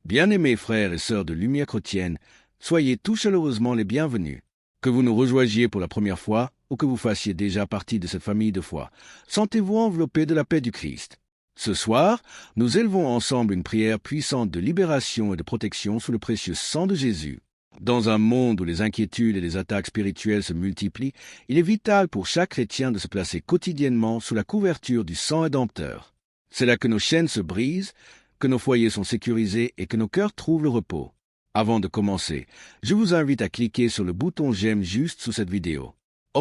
Bien-aimés frères et sœurs de Lumière Chrétienne, soyez tout chaleureusement les bienvenus. Que vous nous rejoigniez pour la première fois ou que vous fassiez déjà partie de cette famille de foi, sentez-vous enveloppés de la paix du Christ. Ce soir, nous élevons ensemble une prière puissante de libération et de protection sous le précieux sang de Jésus. Dans un monde où les inquiétudes et les attaques spirituelles se multiplient, il est vital pour chaque chrétien de se placer quotidiennement sous la couverture du sang rédempteur. C'est là que nos chaînes se brisent, que nos foyers sont sécurisés et que nos cœurs trouvent le repos. Avant de commencer, je vous invite à cliquer sur le bouton j'aime juste sous cette vidéo.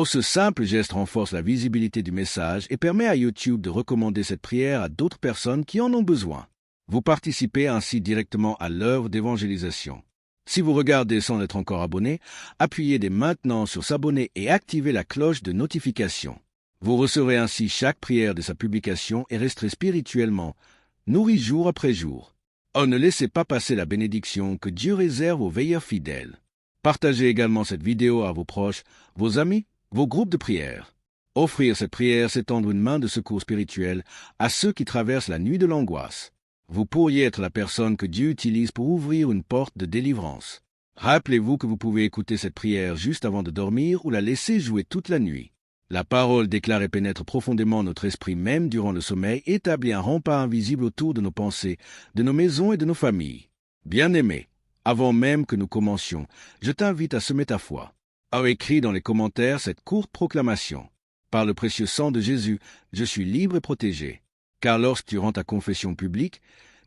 Ce simple geste renforce la visibilité du message et permet à YouTube de recommander cette prière à d'autres personnes qui en ont besoin. Vous participez ainsi directement à l'œuvre d'évangélisation. Si vous regardez sans être encore abonné, appuyez dès maintenant sur s'abonner et activez la cloche de notification. Vous recevrez ainsi chaque prière de sa publication et resterez spirituellement nourris jour après jour. Ne laissez pas passer la bénédiction que Dieu réserve aux veilleurs fidèles. Partagez également cette vidéo à vos proches, vos amis, vos groupes de prière. Offrir cette prière, c'est tendre une main de secours spirituel à ceux qui traversent la nuit de l'angoisse. Vous pourriez être la personne que Dieu utilise pour ouvrir une porte de délivrance. Rappelez-vous que vous pouvez écouter cette prière juste avant de dormir ou la laisser jouer toute la nuit. La parole déclare et pénètre profondément notre esprit même durant le sommeil et établit un rempart invisible autour de nos pensées, de nos maisons et de nos familles. Bien-aimé, avant même que nous commencions, je t'invite à semer ta foi. Écris dans les commentaires cette courte proclamation. Par le précieux sang de Jésus, je suis libre et protégé. Car lorsque tu rends ta confession publique,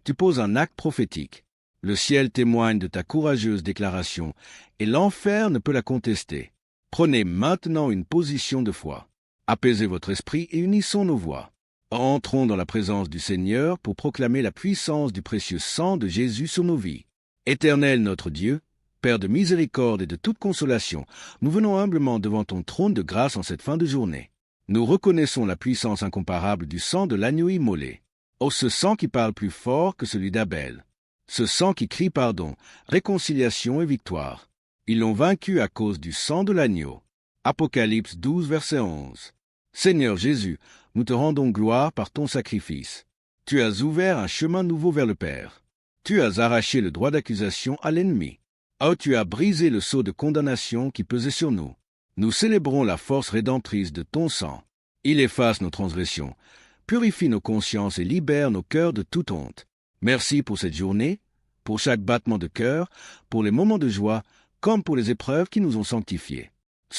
tu poses un acte prophétique. Le ciel témoigne de ta courageuse déclaration, et l'enfer ne peut la contester. Prenez maintenant une position de foi. Apaisez votre esprit et unissons nos voix. Entrons dans la présence du Seigneur pour proclamer la puissance du précieux sang de Jésus sur nos vies. Éternel notre Dieu, Père de miséricorde et de toute consolation, nous venons humblement devant ton trône de grâce en cette fin de journée. Nous reconnaissons la puissance incomparable du sang de l'agneau immolé. Ce sang qui parle plus fort que celui d'Abel. Ce sang qui crie pardon, réconciliation et victoire. Ils l'ont vaincu à cause du sang de l'agneau. Apocalypse 12, verset 11. Seigneur Jésus, nous te rendons gloire par ton sacrifice. Tu as ouvert un chemin nouveau vers le Père. Tu as arraché le droit d'accusation à l'ennemi. Tu as brisé le sceau de condamnation qui pesait sur nous. Nous célébrons la force rédemptrice de ton sang. Il efface nos transgressions, purifie nos consciences et libère nos cœurs de toute honte. Merci pour cette journée, pour chaque battement de cœur, pour les moments de joie, comme pour les épreuves qui nous ont sanctifiés.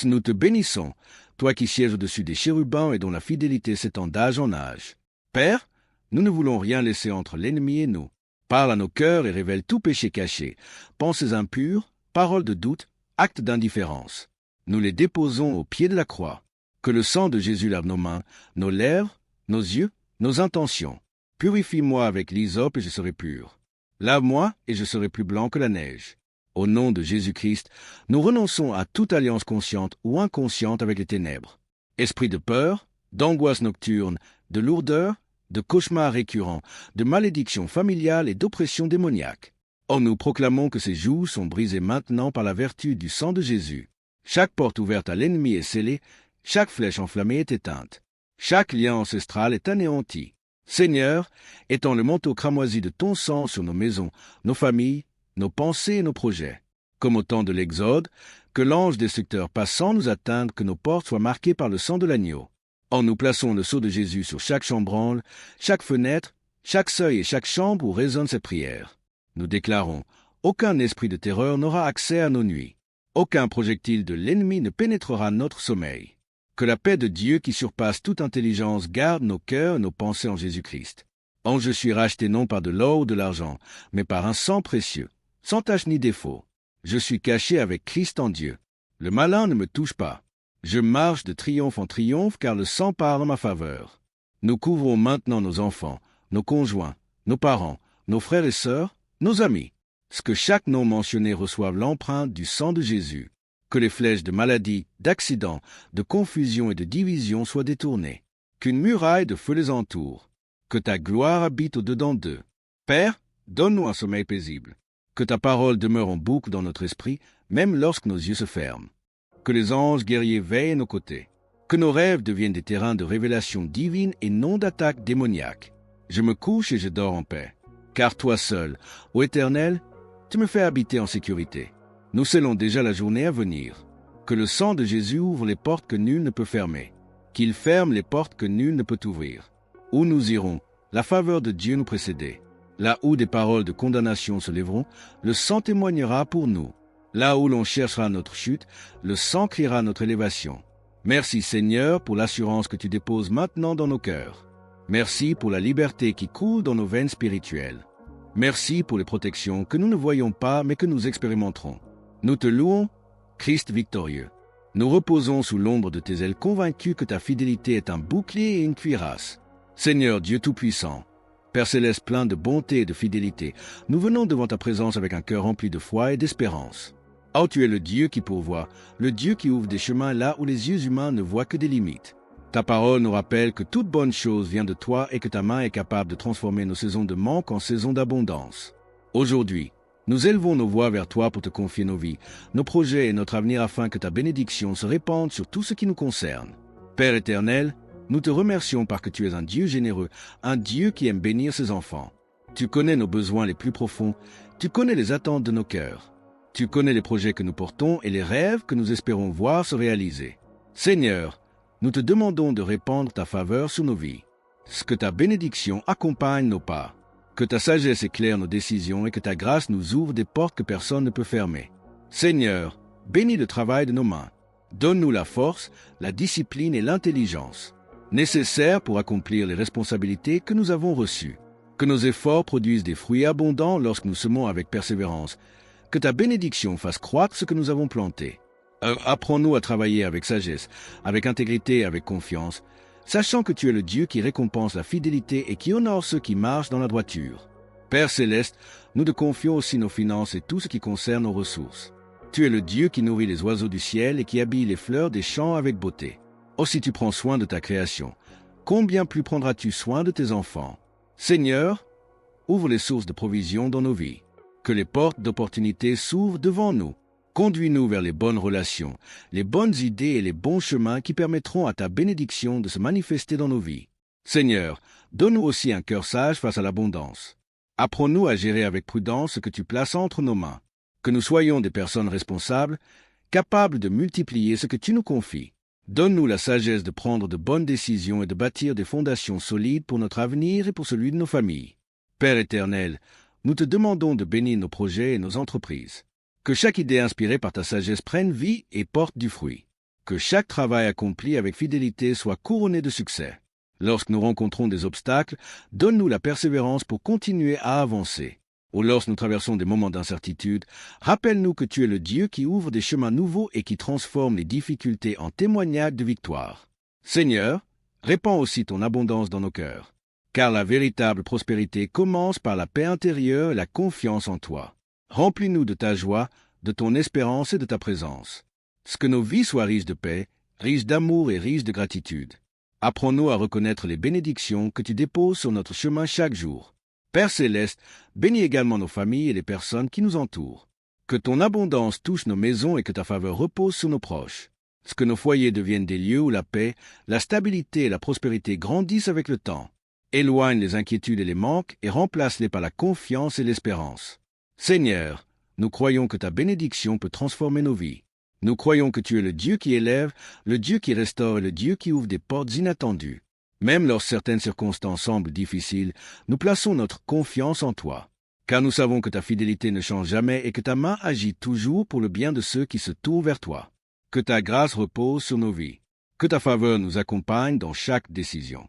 Nous te bénissons, toi qui sièges au-dessus des chérubins et dont la fidélité s'étend d'âge en âge. Père, nous ne voulons rien laisser entre l'ennemi et nous. Parle à nos cœurs et révèle tout péché caché, pensées impures, paroles de doute, actes d'indifférence. Nous les déposons au pied de la croix. Que le sang de Jésus lave nos mains, nos lèvres, nos yeux, nos intentions. Purifie-moi avec l'hysope et je serai pur. Lave-moi et je serai plus blanc que la neige. Au nom de Jésus-Christ, nous renonçons à toute alliance consciente ou inconsciente avec les ténèbres. Esprit de peur, d'angoisse nocturne, de lourdeur, de cauchemars récurrents, de malédictions familiales et d'oppression démoniaque. Nous proclamons que ces jougs sont brisés maintenant par la vertu du sang de Jésus. Chaque porte ouverte à l'ennemi est scellée, chaque flèche enflammée est éteinte. Chaque lien ancestral est anéanti. Seigneur, étends le manteau cramoisi de ton sang sur nos maisons, nos familles, nos pensées et nos projets. Comme au temps de l'Exode, que l'ange destructeur passant nous atteigne, que nos portes soient marquées par le sang de l'agneau. Nous plaçons le sceau de Jésus sur chaque chambranle, chaque fenêtre, chaque seuil et chaque chambre où résonne cette prière. Nous déclarons, aucun esprit de terreur n'aura accès à nos nuits. Aucun projectile de l'ennemi ne pénétrera notre sommeil. Que la paix de Dieu qui surpasse toute intelligence garde nos cœurs et nos pensées en Jésus-Christ. Je suis racheté non par de l'or ou de l'argent, mais par un sang précieux, sans tache ni défaut. Je suis caché avec Christ en Dieu. Le malin ne me touche pas. Je marche de triomphe en triomphe car le sang parle en ma faveur. Nous couvrons maintenant nos enfants, nos conjoints, nos parents, nos frères et sœurs, nos amis. Que chaque nom mentionné reçoive l'empreinte du sang de Jésus. Que les flèches de maladie, d'accident, de confusion et de division soient détournées. Qu'une muraille de feu les entoure. Que ta gloire habite au-dedans d'eux. Père, donne-nous un sommeil paisible. Que ta parole demeure en boucle dans notre esprit, même lorsque nos yeux se ferment. Que les anges guerriers veillent à nos côtés. Que nos rêves deviennent des terrains de révélation divine et non d'attaque démoniaque. Je me couche et je dors en paix. Car toi seul, ô Éternel, tu me fais habiter en sécurité. Nous scellons déjà la journée à venir. Que le sang de Jésus ouvre les portes que nul ne peut fermer. Qu'il ferme les portes que nul ne peut ouvrir. Où nous irons, la faveur de Dieu nous précéder. Là où des paroles de condamnation se lèveront, le sang témoignera pour nous. Là où l'on cherchera notre chute, le sang criera notre élévation. Merci Seigneur pour l'assurance que tu déposes maintenant dans nos cœurs. Merci pour la liberté qui coule dans nos veines spirituelles. Merci pour les protections que nous ne voyons pas mais que nous expérimenterons. Nous te louons, Christ victorieux. Nous reposons sous l'ombre de tes ailes convaincus que ta fidélité est un bouclier et une cuirasse. Seigneur Dieu Tout-Puissant, Père Céleste plein de bonté et de fidélité, nous venons devant ta présence avec un cœur rempli de foi et d'espérance. Oh, tu es le Dieu qui pourvoit, le Dieu qui ouvre des chemins là où les yeux humains ne voient que des limites. Ta parole nous rappelle que toute bonne chose vient de toi et que ta main est capable de transformer nos saisons de manque en saisons d'abondance. Aujourd'hui, nous élevons nos voix vers toi pour te confier nos vies, nos projets et notre avenir afin que ta bénédiction se répande sur tout ce qui nous concerne. Père éternel, nous te remercions parce que tu es un Dieu généreux, un Dieu qui aime bénir ses enfants. Tu connais nos besoins les plus profonds, tu connais les attentes de nos cœurs. Tu connais les projets que nous portons et les rêves que nous espérons voir se réaliser. Seigneur, nous te demandons de répandre ta faveur sur nos vies. Que ta bénédiction accompagne nos pas. Que ta sagesse éclaire nos décisions et que ta grâce nous ouvre des portes que personne ne peut fermer. Seigneur, bénis le travail de nos mains. Donne-nous la force, la discipline et l'intelligence nécessaires pour accomplir les responsabilités que nous avons reçues. Que nos efforts produisent des fruits abondants lorsque nous semons avec persévérance. Que ta bénédiction fasse croître ce que nous avons planté. Apprends-nous à travailler avec sagesse, avec intégrité et avec confiance, sachant que tu es le Dieu qui récompense la fidélité et qui honore ceux qui marchent dans la droiture. Père Céleste, nous te confions aussi nos finances et tout ce qui concerne nos ressources. Tu es le Dieu qui nourrit les oiseaux du ciel et qui habille les fleurs des champs avec beauté. Aussi tu prends soin de ta création. Combien plus prendras-tu soin de tes enfants? Seigneur, ouvre les sources de provision dans nos vies. Que les portes d'opportunité s'ouvrent devant nous. Conduis-nous vers les bonnes relations, les bonnes idées et les bons chemins qui permettront à ta bénédiction de se manifester dans nos vies. Seigneur, donne-nous aussi un cœur sage face à l'abondance. Apprends-nous à gérer avec prudence ce que tu places entre nos mains. Que nous soyons des personnes responsables, capables de multiplier ce que tu nous confies. Donne-nous la sagesse de prendre de bonnes décisions et de bâtir des fondations solides pour notre avenir et pour celui de nos familles. Père éternel, nous te demandons de bénir nos projets et nos entreprises. Que chaque idée inspirée par ta sagesse prenne vie et porte du fruit. Que chaque travail accompli avec fidélité soit couronné de succès. Lorsque nous rencontrons des obstacles, donne-nous la persévérance pour continuer à avancer. Ou lorsque nous traversons des moments d'incertitude, rappelle-nous que tu es le Dieu qui ouvre des chemins nouveaux et qui transforme les difficultés en témoignages de victoire. Seigneur, répands aussi ton abondance dans nos cœurs. Car la véritable prospérité commence par la paix intérieure et la confiance en toi. Remplis-nous de ta joie, de ton espérance et de ta présence. Que nos vies soient riches de paix, riches d'amour et riches de gratitude. Apprends-nous à reconnaître les bénédictions que tu déposes sur notre chemin chaque jour. Père Céleste, bénis également nos familles et les personnes qui nous entourent. Que ton abondance touche nos maisons et que ta faveur repose sur nos proches. Que nos foyers deviennent des lieux où la paix, la stabilité et la prospérité grandissent avec le temps. Éloigne les inquiétudes et les manques et remplace-les par la confiance et l'espérance. Seigneur, nous croyons que ta bénédiction peut transformer nos vies. Nous croyons que tu es le Dieu qui élève, le Dieu qui restaure et le Dieu qui ouvre des portes inattendues. Même lorsque certaines circonstances semblent difficiles, nous plaçons notre confiance en toi. Car nous savons que ta fidélité ne change jamais et que ta main agit toujours pour le bien de ceux qui se tournent vers toi. Que ta grâce repose sur nos vies. Que ta faveur nous accompagne dans chaque décision.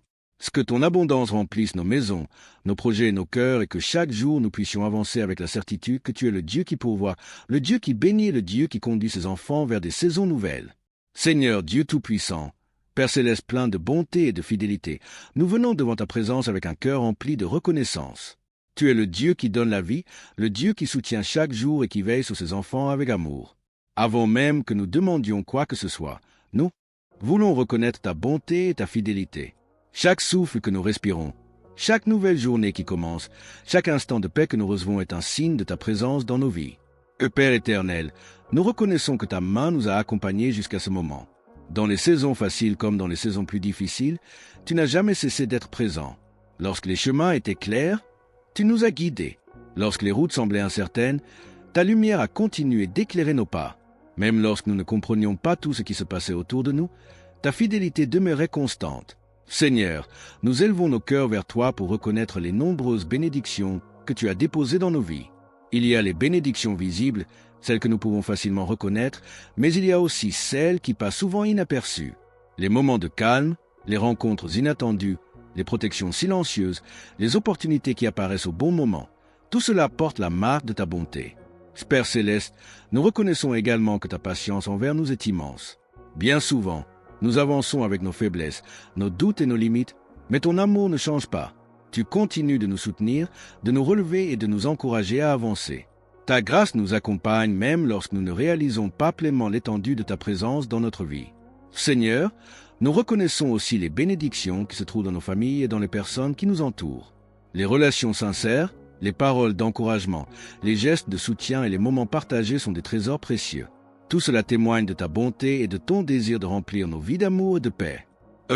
Que ton abondance remplisse nos maisons, nos projets et nos cœurs et que chaque jour nous puissions avancer avec la certitude que tu es le Dieu qui pourvoit, le Dieu qui bénit et le Dieu qui conduit ses enfants vers des saisons nouvelles. Seigneur Dieu Tout-Puissant, Père Céleste plein de bonté et de fidélité, nous venons devant ta présence avec un cœur rempli de reconnaissance. Tu es le Dieu qui donne la vie, le Dieu qui soutient chaque jour et qui veille sur ses enfants avec amour. Avant même que nous demandions quoi que ce soit, nous voulons reconnaître ta bonté et ta fidélité. Chaque souffle que nous respirons, chaque nouvelle journée qui commence, chaque instant de paix que nous recevons est un signe de ta présence dans nos vies. Père éternel, nous reconnaissons que ta main nous a accompagnés jusqu'à ce moment. Dans les saisons faciles comme dans les saisons plus difficiles, tu n'as jamais cessé d'être présent. Lorsque les chemins étaient clairs, Tu nous as guidés. Lorsque les routes semblaient incertaines, ta lumière a continué d'éclairer nos pas. Même lorsque nous ne comprenions pas tout ce qui se passait autour de nous, ta fidélité demeurait constante. Seigneur, nous élevons nos cœurs vers toi pour reconnaître les nombreuses bénédictions que tu as déposées dans nos vies. Il y a les bénédictions visibles, celles que nous pouvons facilement reconnaître, mais il y a aussi celles qui passent souvent inaperçues. Les moments de calme, les rencontres inattendues, les protections silencieuses, les opportunités qui apparaissent au bon moment, tout cela porte la marque de ta bonté. Père céleste, nous reconnaissons également que ta patience envers nous est immense. Bien souvent, nous avançons avec nos faiblesses, nos doutes et nos limites, mais ton amour ne change pas. Tu continues de nous soutenir, de nous relever et de nous encourager à avancer. Ta grâce nous accompagne même lorsque nous ne réalisons pas pleinement l'étendue de ta présence dans notre vie. Seigneur, nous reconnaissons aussi les bénédictions qui se trouvent dans nos familles et dans les personnes qui nous entourent. Les relations sincères, les paroles d'encouragement, les gestes de soutien et les moments partagés sont des trésors précieux. Tout cela témoigne de ta bonté et de ton désir de remplir nos vies d'amour et de paix.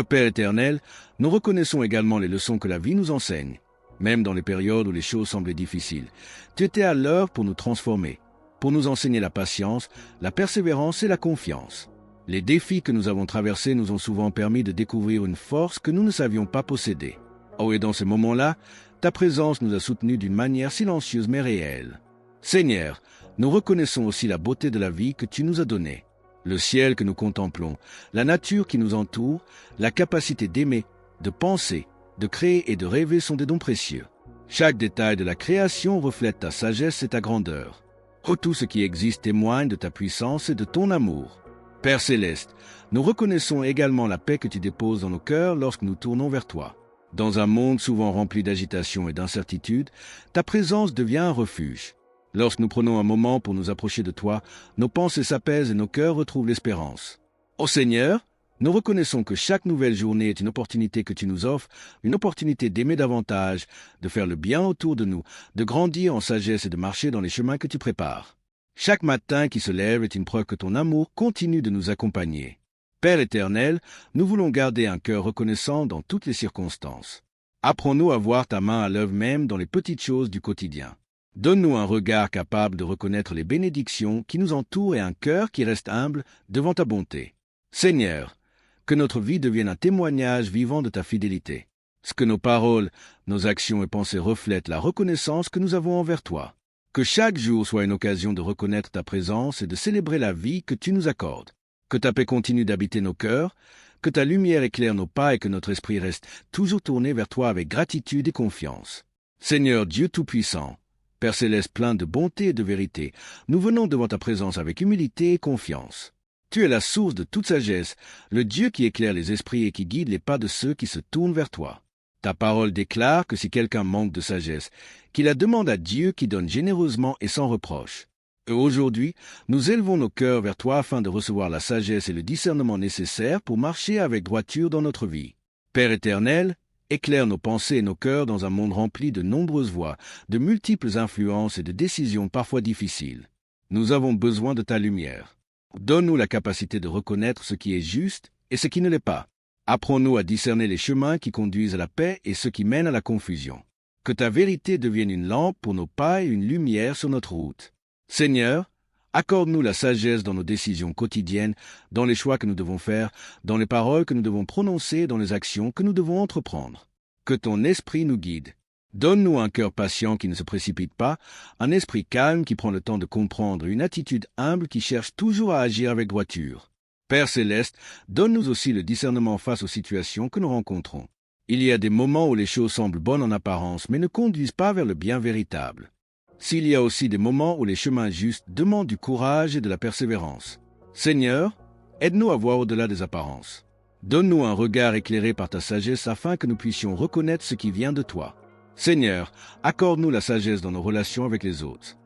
Père éternel, nous reconnaissons également les leçons que la vie nous enseigne. Même dans les périodes où les choses semblaient difficiles, tu étais à l'œuvre pour nous transformer, pour nous enseigner la patience, la persévérance et la confiance. Les défis que nous avons traversés nous ont souvent permis de découvrir une force que nous ne savions pas posséder. Oh, et dans ces moments-là, ta présence nous a soutenus d'une manière silencieuse mais réelle. Seigneur, nous reconnaissons aussi la beauté de la vie que tu nous as donnée. Le ciel que nous contemplons, la nature qui nous entoure, la capacité d'aimer, de penser, de créer et de rêver sont des dons précieux. Chaque détail de la création reflète ta sagesse et ta grandeur. Oh, tout ce qui existe témoigne de ta puissance et de ton amour. Père céleste, nous reconnaissons également la paix que tu déposes dans nos cœurs lorsque nous tournons vers toi. Dans un monde souvent rempli d'agitation et d'incertitude, ta présence devient un refuge. Lorsque nous prenons un moment pour nous approcher de toi, nos pensées s'apaisent et nos cœurs retrouvent l'espérance. Ô Seigneur, nous reconnaissons que chaque nouvelle journée est une opportunité que tu nous offres, une opportunité d'aimer davantage, de faire le bien autour de nous, de grandir en sagesse et de marcher dans les chemins que tu prépares. Chaque matin qui se lève est une preuve que ton amour continue de nous accompagner. Père éternel, nous voulons garder un cœur reconnaissant dans toutes les circonstances. Apprends-nous à voir ta main à l'œuvre même dans les petites choses du quotidien. Donne-nous un regard capable de reconnaître les bénédictions qui nous entourent et un cœur qui reste humble devant ta bonté. Seigneur, que notre vie devienne un témoignage vivant de ta fidélité. Ce que nos paroles, nos actions et pensées reflètent la reconnaissance que nous avons envers toi. Que chaque jour soit une occasion de reconnaître ta présence et de célébrer la vie que tu nous accordes. Que ta paix continue d'habiter nos cœurs, que ta lumière éclaire nos pas et que notre esprit reste toujours tourné vers toi avec gratitude et confiance. Seigneur Dieu Tout-Puissant, Père céleste plein de bonté et de vérité, nous venons devant ta présence avec humilité et confiance. Tu es la source de toute sagesse, le Dieu qui éclaire les esprits et qui guide les pas de ceux qui se tournent vers toi. Ta parole déclare que si quelqu'un manque de sagesse, qu'il la demande à Dieu qui donne généreusement et sans reproche. Et aujourd'hui, nous élevons nos cœurs vers toi afin de recevoir la sagesse et le discernement nécessaires pour marcher avec droiture dans notre vie. Père éternel, éclaire nos pensées et nos cœurs dans un monde rempli de nombreuses voix, de multiples influences et de décisions parfois difficiles. Nous avons besoin de ta lumière. Donne-nous la capacité de reconnaître ce qui est juste et ce qui ne l'est pas. Apprends-nous à discerner les chemins qui conduisent à la paix et ceux qui mènent à la confusion. Que ta vérité devienne une lampe pour nos pas et une lumière sur notre route. Seigneur, accorde-nous la sagesse dans nos décisions quotidiennes, dans les choix que nous devons faire, dans les paroles que nous devons prononcer et dans les actions que nous devons entreprendre. Que ton esprit nous guide. Donne-nous un cœur patient qui ne se précipite pas, un esprit calme qui prend le temps de comprendre, une attitude humble qui cherche toujours à agir avec droiture. Père céleste, donne-nous aussi le discernement face aux situations que nous rencontrons. Il y a des moments où les choses semblent bonnes en apparence, mais ne conduisent pas vers le bien véritable. S'il y a aussi des moments où les chemins justes demandent du courage et de la persévérance. Seigneur, aide-nous à voir au-delà des apparences. Donne-nous un regard éclairé par ta sagesse afin que nous puissions reconnaître ce qui vient de toi. Seigneur, accorde-nous la sagesse dans nos relations avec les autres.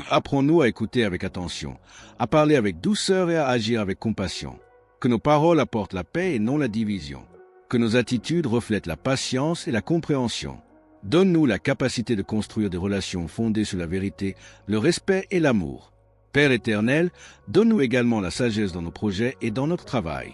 Apprends-nous à écouter avec attention, à parler avec douceur et à agir avec compassion. Que nos paroles apportent la paix et non la division. Que nos attitudes reflètent la patience et la compréhension. Donne-nous la capacité de construire des relations fondées sur la vérité, le respect et l'amour. Père éternel, donne-nous également la sagesse dans nos projets et dans notre travail.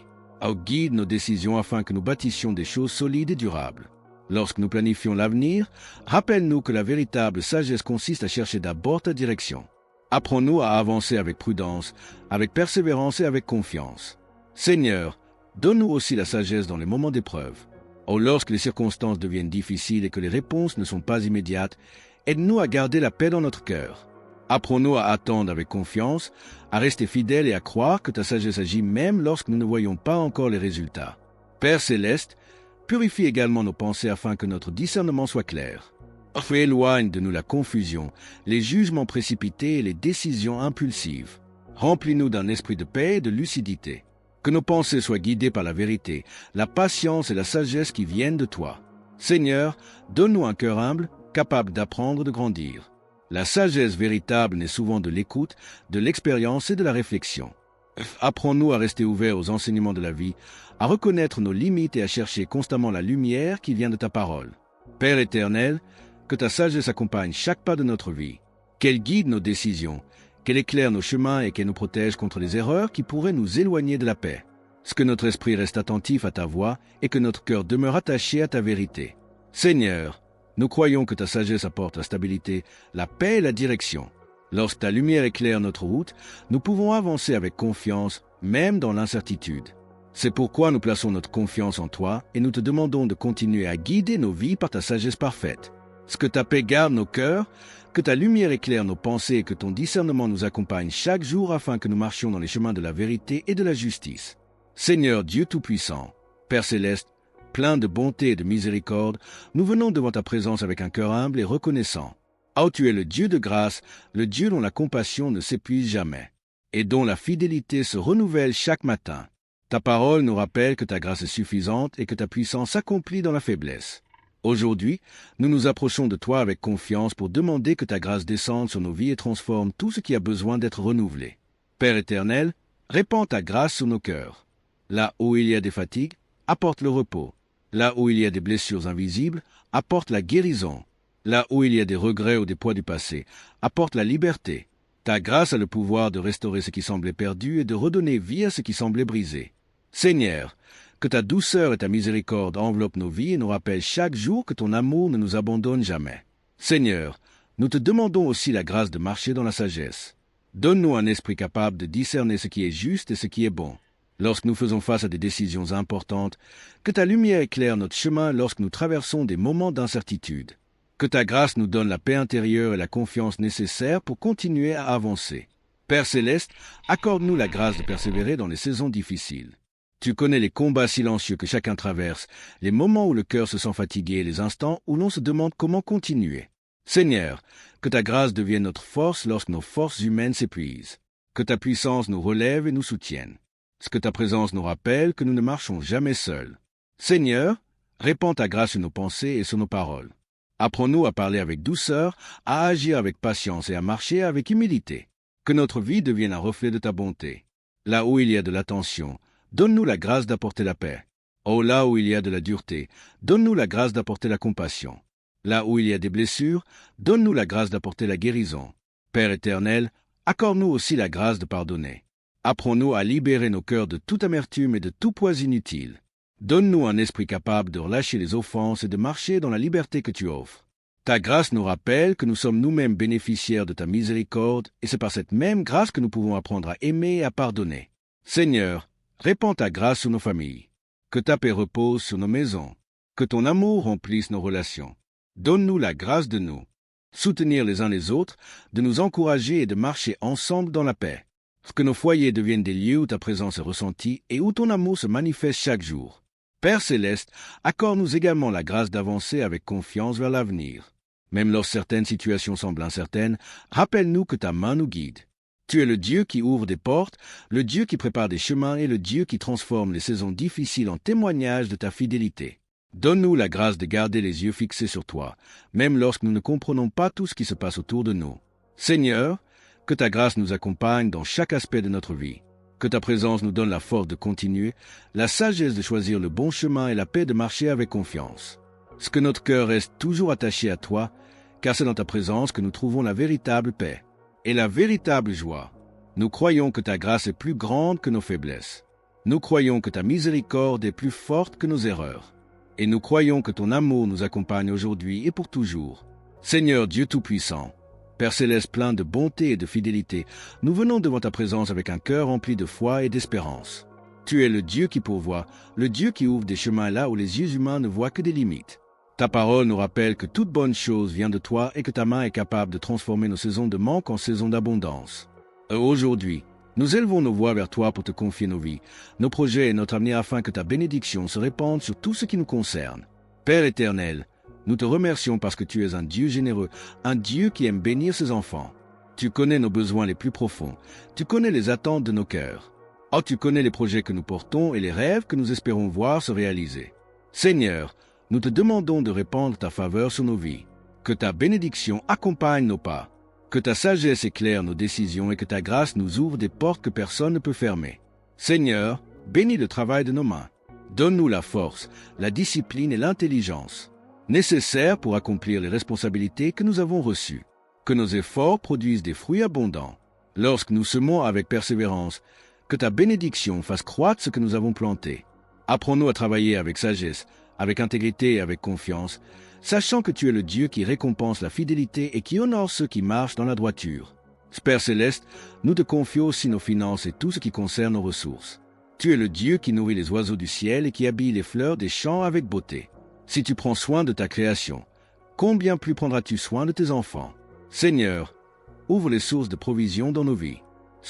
Guide nos décisions afin que nous bâtissions des choses solides et durables. Lorsque nous planifions l'avenir, rappelle-nous que la véritable sagesse consiste à chercher d'abord ta direction. Apprends-nous à avancer avec prudence, avec persévérance et avec confiance. Seigneur, donne-nous aussi la sagesse dans les moments d'épreuve. Oh, lorsque les circonstances deviennent difficiles et que les réponses ne sont pas immédiates, aide-nous à garder la paix dans notre cœur. Apprends-nous à attendre avec confiance, à rester fidèles et à croire que ta sagesse agit même lorsque nous ne voyons pas encore les résultats. Père céleste, purifie également nos pensées afin que notre discernement soit clair. Éloigne de nous la confusion, les jugements précipités et les décisions impulsives. Remplis-nous d'un esprit de paix et de lucidité. Que nos pensées soient guidées par la vérité, la patience et la sagesse qui viennent de toi. Seigneur, donne-nous un cœur humble, capable d'apprendre, de grandir. La sagesse véritable naît souvent de l'écoute, de l'expérience et de la réflexion. Apprends-nous à rester ouverts aux enseignements de la vie, à reconnaître nos limites et à chercher constamment la lumière qui vient de ta parole. Père éternel, que ta sagesse accompagne chaque pas de notre vie, qu'elle guide nos décisions, qu'elle éclaire nos chemins et qu'elle nous protège contre les erreurs qui pourraient nous éloigner de la paix. Que notre esprit reste attentif à ta voix et que notre cœur demeure attaché à ta vérité. Seigneur, nous croyons que ta sagesse apporte la stabilité, la paix et la direction. Lorsque ta lumière éclaire notre route, nous pouvons avancer avec confiance, même dans l'incertitude. C'est pourquoi nous plaçons notre confiance en toi et nous te demandons de continuer à guider nos vies par ta sagesse parfaite. Que ta paix garde nos cœurs, que ta lumière éclaire nos pensées et que ton discernement nous accompagne chaque jour afin que nous marchions dans les chemins de la vérité et de la justice. Seigneur Dieu Tout-Puissant, Père Céleste, plein de bonté et de miséricorde, nous venons devant ta présence avec un cœur humble et reconnaissant. Oh, tu es le Dieu de grâce, le Dieu dont la compassion ne s'épuise jamais, et dont la fidélité se renouvelle chaque matin. Ta parole nous rappelle que ta grâce est suffisante et que ta puissance s'accomplit dans la faiblesse. Aujourd'hui, nous nous approchons de toi avec confiance pour demander que ta grâce descende sur nos vies et transforme tout ce qui a besoin d'être renouvelé. Père éternel, répands ta grâce sur nos cœurs. Là où il y a des fatigues, apporte le repos. Là où il y a des blessures invisibles, apporte la guérison. Là où il y a des regrets ou des poids du passé, apporte la liberté. Ta grâce a le pouvoir de restaurer ce qui semblait perdu et de redonner vie à ce qui semblait brisé. Seigneur, que ta douceur et ta miséricorde enveloppent nos vies et nous rappellent chaque jour que ton amour ne nous abandonne jamais. Seigneur, nous te demandons aussi la grâce de marcher dans la sagesse. Donne-nous un esprit capable de discerner ce qui est juste et ce qui est bon. Lorsque nous faisons face à des décisions importantes, que ta lumière éclaire notre chemin lorsque nous traversons des moments d'incertitude. Que ta grâce nous donne la paix intérieure et la confiance nécessaires pour continuer à avancer. Père Céleste, accorde-nous la grâce de persévérer dans les saisons difficiles. Tu connais les combats silencieux que chacun traverse, les moments où le cœur se sent fatigué et les instants où l'on se demande comment continuer. Seigneur, que ta grâce devienne notre force lorsque nos forces humaines s'épuisent. Que ta puissance nous relève et nous soutienne. Que ta présence nous rappelle que nous ne marchons jamais seuls. Seigneur, répands ta grâce sur nos pensées et sur nos paroles. Apprends-nous à parler avec douceur, à agir avec patience et à marcher avec humilité. Que notre vie devienne un reflet de ta bonté. Là où il y a de l'attention, donne-nous la grâce d'apporter la paix. Oh, là où il y a de la dureté, donne-nous la grâce d'apporter la compassion. Là où il y a des blessures, donne-nous la grâce d'apporter la guérison. Père éternel, accorde-nous aussi la grâce de pardonner. Apprends-nous à libérer nos cœurs de toute amertume et de tout poids inutile. Donne-nous un esprit capable de relâcher les offenses et de marcher dans la liberté que tu offres. Ta grâce nous rappelle que nous sommes nous-mêmes bénéficiaires de ta miséricorde, et c'est par cette même grâce que nous pouvons apprendre à aimer et à pardonner. Seigneur, répands ta grâce sur nos familles. Que ta paix repose sur nos maisons. Que ton amour remplisse nos relations. Donne-nous la grâce de nous soutenir les uns les autres, de nous encourager et de marcher ensemble dans la paix. Que nos foyers deviennent des lieux où ta présence est ressentie et où ton amour se manifeste chaque jour. Père Céleste, accorde-nous également la grâce d'avancer avec confiance vers l'avenir. Même lorsque certaines situations semblent incertaines, rappelle-nous que ta main nous guide. Tu es le Dieu qui ouvre des portes, le Dieu qui prépare des chemins et le Dieu qui transforme les saisons difficiles en témoignage de ta fidélité. Donne-nous la grâce de garder les yeux fixés sur toi, même lorsque nous ne comprenons pas tout ce qui se passe autour de nous. Seigneur, que ta grâce nous accompagne dans chaque aspect de notre vie. Que ta présence nous donne la force de continuer, la sagesse de choisir le bon chemin et la paix de marcher avec confiance. Que notre cœur reste toujours attaché à toi, car c'est dans ta présence que nous trouvons la véritable paix et la véritable joie. Nous croyons que ta grâce est plus grande que nos faiblesses. Nous croyons que ta miséricorde est plus forte que nos erreurs. et nous croyons que ton amour nous accompagne aujourd'hui et pour toujours. Seigneur Dieu Tout-Puissant, Père Céleste plein de bonté et de fidélité, nous venons devant ta présence avec un cœur rempli de foi et d'espérance. Tu es le Dieu qui pourvoit, le Dieu qui ouvre des chemins là où les yeux humains ne voient que des limites. Ta parole nous rappelle que toute bonne chose vient de toi et que ta main est capable de transformer nos saisons de manque en saisons d'abondance. Aujourd'hui, nous élevons nos voix vers toi pour te confier nos vies, nos projets et notre avenir afin que ta bénédiction se répande sur tout ce qui nous concerne. Père éternel, nous te remercions parce que tu es un Dieu généreux, un Dieu qui aime bénir ses enfants. Tu connais nos besoins les plus profonds, tu connais les attentes de nos cœurs. Oh, tu connais les projets que nous portons et les rêves que nous espérons voir se réaliser. Seigneur, nous te demandons de répandre ta faveur sur nos vies, que ta bénédiction accompagne nos pas, que ta sagesse éclaire nos décisions et que ta grâce nous ouvre des portes que personne ne peut fermer. Seigneur, bénis le travail de nos mains. Donne-nous la force, la discipline et l'intelligence nécessaires pour accomplir les responsabilités que nous avons reçues. Que nos efforts produisent des fruits abondants. Lorsque nous semons avec persévérance, que ta bénédiction fasse croître ce que nous avons planté. Apprends-nous à travailler avec sagesse, avec intégrité et avec confiance, sachant que tu es le Dieu qui récompense la fidélité et qui honore ceux qui marchent dans la droiture. Père Céleste, nous te confions aussi nos finances et tout ce qui concerne nos ressources. Tu es le Dieu qui nourrit les oiseaux du ciel et qui habille les fleurs des champs avec beauté. Si tu prends soin de ta création, combien plus prendras-tu soin de tes enfants? Seigneur, ouvre les sources de provision dans nos vies.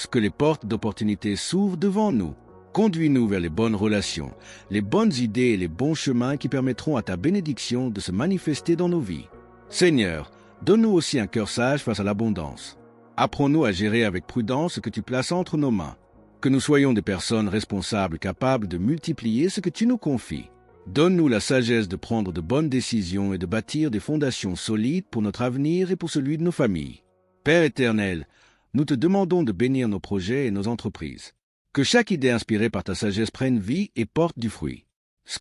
Que les portes d'opportunités s'ouvrent devant nous. Conduis-nous vers les bonnes relations, les bonnes idées et les bons chemins qui permettront à ta bénédiction de se manifester dans nos vies. Seigneur, donne-nous aussi un cœur sage face à l'abondance. Apprends-nous à gérer avec prudence ce que tu places entre nos mains. Que nous soyons des personnes responsables capables de multiplier ce que tu nous confies. Donne-nous la sagesse de prendre de bonnes décisions et de bâtir des fondations solides pour notre avenir et pour celui de nos familles. Père éternel, nous te demandons de bénir nos projets et nos entreprises. Que chaque idée inspirée par ta sagesse prenne vie et porte du fruit.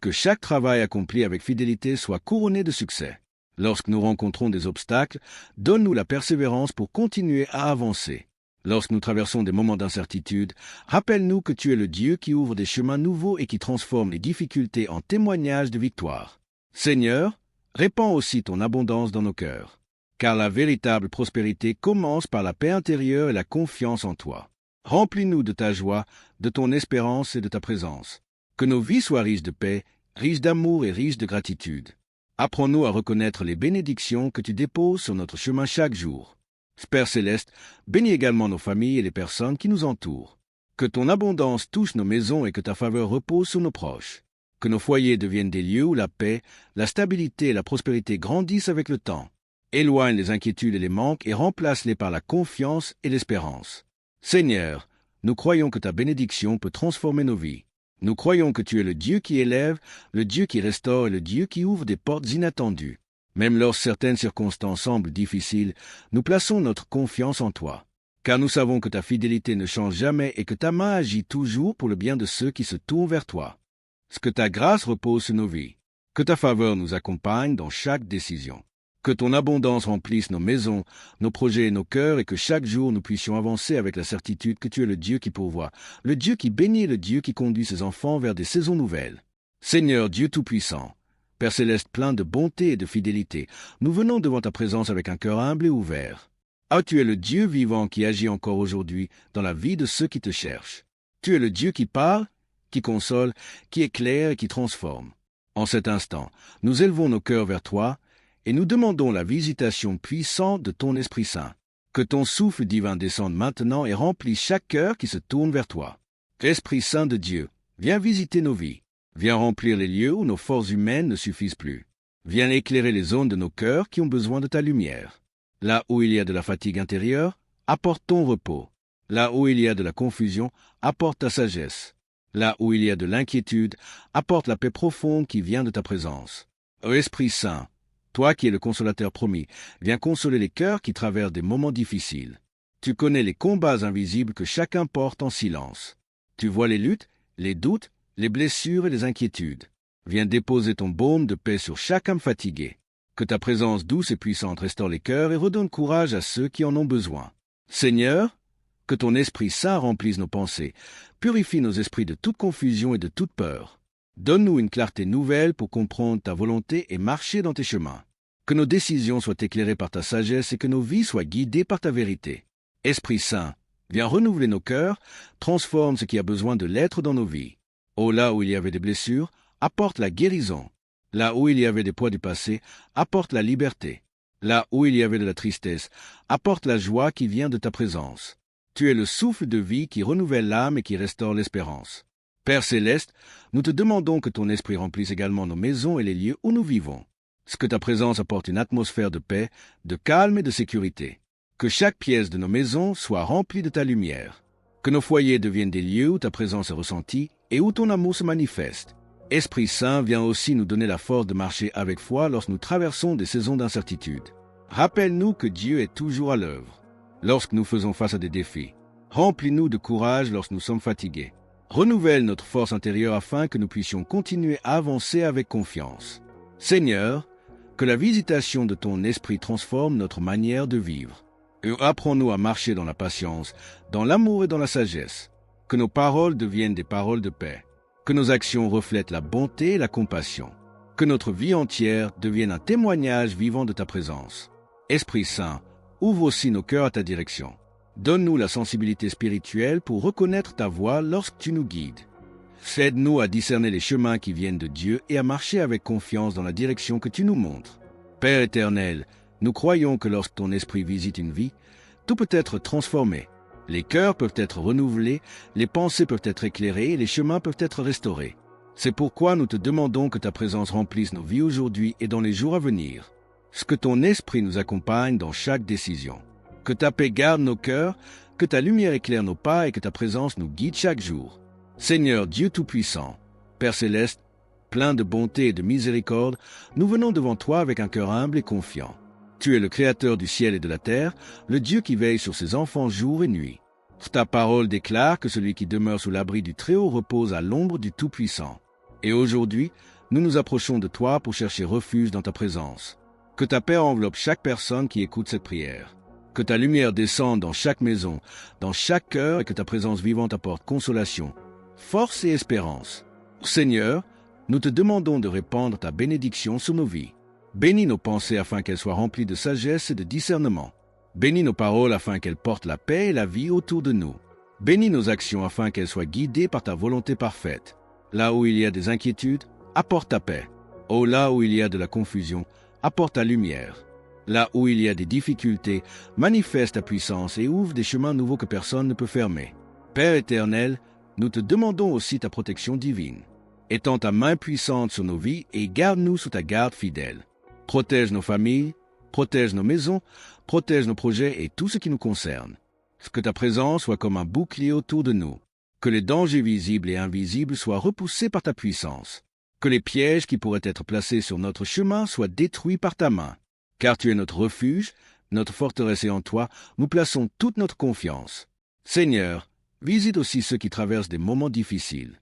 Que chaque travail accompli avec fidélité soit couronné de succès. Lorsque nous rencontrons des obstacles, donne-nous la persévérance pour continuer à avancer. Lorsque nous traversons des moments d'incertitude, rappelle-nous que tu es le Dieu qui ouvre des chemins nouveaux et qui transforme les difficultés en témoignages de victoire. Seigneur, répands aussi ton abondance dans nos cœurs. Car la véritable prospérité commence par la paix intérieure et la confiance en toi. Remplis-nous de ta joie, de ton espérance et de ta présence. Que nos vies soient riches de paix, riches d'amour et riches de gratitude. Apprends-nous à reconnaître les bénédictions que tu déposes sur notre chemin chaque jour. Père Céleste, bénis également nos familles et les personnes qui nous entourent. Que ton abondance touche nos maisons et que ta faveur repose sur nos proches. Que nos foyers deviennent des lieux où la paix, la stabilité et la prospérité grandissent avec le temps. Éloigne les inquiétudes et les manques et remplace-les par la confiance et l'espérance. Seigneur, nous croyons que ta bénédiction peut transformer nos vies. Nous croyons que tu es le Dieu qui élève, le Dieu qui restaure et le Dieu qui ouvre des portes inattendues. Même lorsque certaines circonstances semblent difficiles, nous plaçons notre confiance en toi. Car nous savons que ta fidélité ne change jamais et que ta main agit toujours pour le bien de ceux qui se tournent vers toi. Que ta grâce repose sur nos vies. Que ta faveur nous accompagne dans chaque décision. Que ton abondance remplisse nos maisons, nos projets et nos cœurs et que chaque jour nous puissions avancer avec la certitude que tu es le Dieu qui pourvoit, le Dieu qui bénit et le Dieu qui conduit ses enfants vers des saisons nouvelles. Seigneur Dieu Tout-Puissant, Père Céleste plein de bonté et de fidélité, nous venons devant ta présence avec un cœur humble et ouvert. Ah, tu es le Dieu vivant qui agit encore aujourd'hui dans la vie de ceux qui te cherchent. Tu es le Dieu qui parle, qui console, qui éclaire et qui transforme. En cet instant, nous élevons nos cœurs vers toi, et nous demandons la visitation puissante de ton Esprit Saint. Que ton souffle divin descende maintenant et remplisse chaque cœur qui se tourne vers toi. Esprit Saint de Dieu, viens visiter nos vies. Viens remplir les lieux où nos forces humaines ne suffisent plus. Viens éclairer les zones de nos cœurs qui ont besoin de ta lumière. Là où il y a de la fatigue intérieure, apporte ton repos. Là où il y a de la confusion, apporte ta sagesse. Là où il y a de l'inquiétude, apporte la paix profonde qui vient de ta présence. Ô Esprit Saint, toi qui es le consolateur promis, viens consoler les cœurs qui traversent des moments difficiles. Tu connais les combats invisibles que chacun porte en silence. Tu vois les luttes, les doutes, les blessures et les inquiétudes. Viens déposer ton baume de paix sur chaque âme fatiguée. Que ta présence douce et puissante restaure les cœurs et redonne courage à ceux qui en ont besoin. Seigneur, que ton Esprit Saint remplisse nos pensées, purifie nos esprits de toute confusion et de toute peur. Donne-nous une clarté nouvelle pour comprendre ta volonté et marcher dans tes chemins. Que nos décisions soient éclairées par ta sagesse et que nos vies soient guidées par ta vérité. Esprit Saint, viens renouveler nos cœurs, transforme ce qui a besoin de l'être dans nos vies. Oh, là où il y avait des blessures, apporte la guérison. Là où il y avait des poids du passé, apporte la liberté. Là où il y avait de la tristesse, apporte la joie qui vient de ta présence. Tu es le souffle de vie qui renouvelle l'âme et qui restaure l'espérance. Père céleste, nous te demandons que ton esprit remplisse également nos maisons et les lieux où nous vivons. Que ta présence apporte une atmosphère de paix, de calme et de sécurité. Que chaque pièce de nos maisons soit remplie de ta lumière. Que nos foyers deviennent des lieux où ta présence est ressentie et où ton amour se manifeste. Esprit Saint, viens aussi nous donner la force de marcher avec foi lorsque nous traversons des saisons d'incertitude. Rappelle-nous que Dieu est toujours à l'œuvre. Lorsque nous faisons face à des défis, remplis-nous de courage lorsque nous sommes fatigués. Renouvelle notre force intérieure afin que nous puissions continuer à avancer avec confiance. Seigneur, que la visitation de ton esprit transforme notre manière de vivre. Et apprends-nous à marcher dans la patience, dans l'amour et dans la sagesse. Que nos paroles deviennent des paroles de paix. Que nos actions reflètent la bonté et la compassion. Que notre vie entière devienne un témoignage vivant de ta présence. Esprit Saint, ouvre aussi nos cœurs à ta direction. Donne-nous la sensibilité spirituelle pour reconnaître ta voix lorsque tu nous guides. Aide-nous à discerner les chemins qui viennent de Dieu et à marcher avec confiance dans la direction que tu nous montres. Père éternel, nous croyons que lorsque ton esprit visite une vie, tout peut être transformé. Les cœurs peuvent être renouvelés, les pensées peuvent être éclairées et les chemins peuvent être restaurés. C'est pourquoi nous te demandons que ta présence remplisse nos vies aujourd'hui et dans les jours à venir. Que ton esprit nous accompagne dans chaque décision. Que ta paix garde nos cœurs, que ta lumière éclaire nos pas et que ta présence nous guide chaque jour. Seigneur Dieu Tout-Puissant, Père Céleste, plein de bonté et de miséricorde, nous venons devant toi avec un cœur humble et confiant. Tu es le Créateur du ciel et de la terre, le Dieu qui veille sur ses enfants jour et nuit. Ta parole déclare que celui qui demeure sous l'abri du Très-Haut repose à l'ombre du Tout-Puissant. Et aujourd'hui, nous nous approchons de toi pour chercher refuge dans ta présence. Que ta paix enveloppe chaque personne qui écoute cette prière. Que ta lumière descende dans chaque maison, dans chaque cœur et que ta présence vivante apporte consolation, force et espérance. Seigneur, nous te demandons de répandre ta bénédiction sur nos vies. Bénis nos pensées afin qu'elles soient remplies de sagesse et de discernement. Bénis nos paroles afin qu'elles portent la paix et la vie autour de nous. Bénis nos actions afin qu'elles soient guidées par ta volonté parfaite. Là où il y a des inquiétudes, apporte ta paix. Oh, là où il y a de la confusion, apporte ta lumière. Là où il y a des difficultés, manifeste ta puissance et ouvre des chemins nouveaux que personne ne peut fermer. Père éternel, nous te demandons aussi ta protection divine. Étends ta main puissante sur nos vies et garde-nous sous ta garde fidèle. Protège nos familles, protège nos maisons, protège nos projets et tout ce qui nous concerne. Que ta présence soit comme un bouclier autour de nous. Que les dangers visibles et invisibles soient repoussés par ta puissance. Que les pièges qui pourraient être placés sur notre chemin soient détruits par ta main. Car tu es notre refuge, notre forteresse et en toi, nous plaçons toute notre confiance. Seigneur, visite aussi ceux qui traversent des moments difficiles.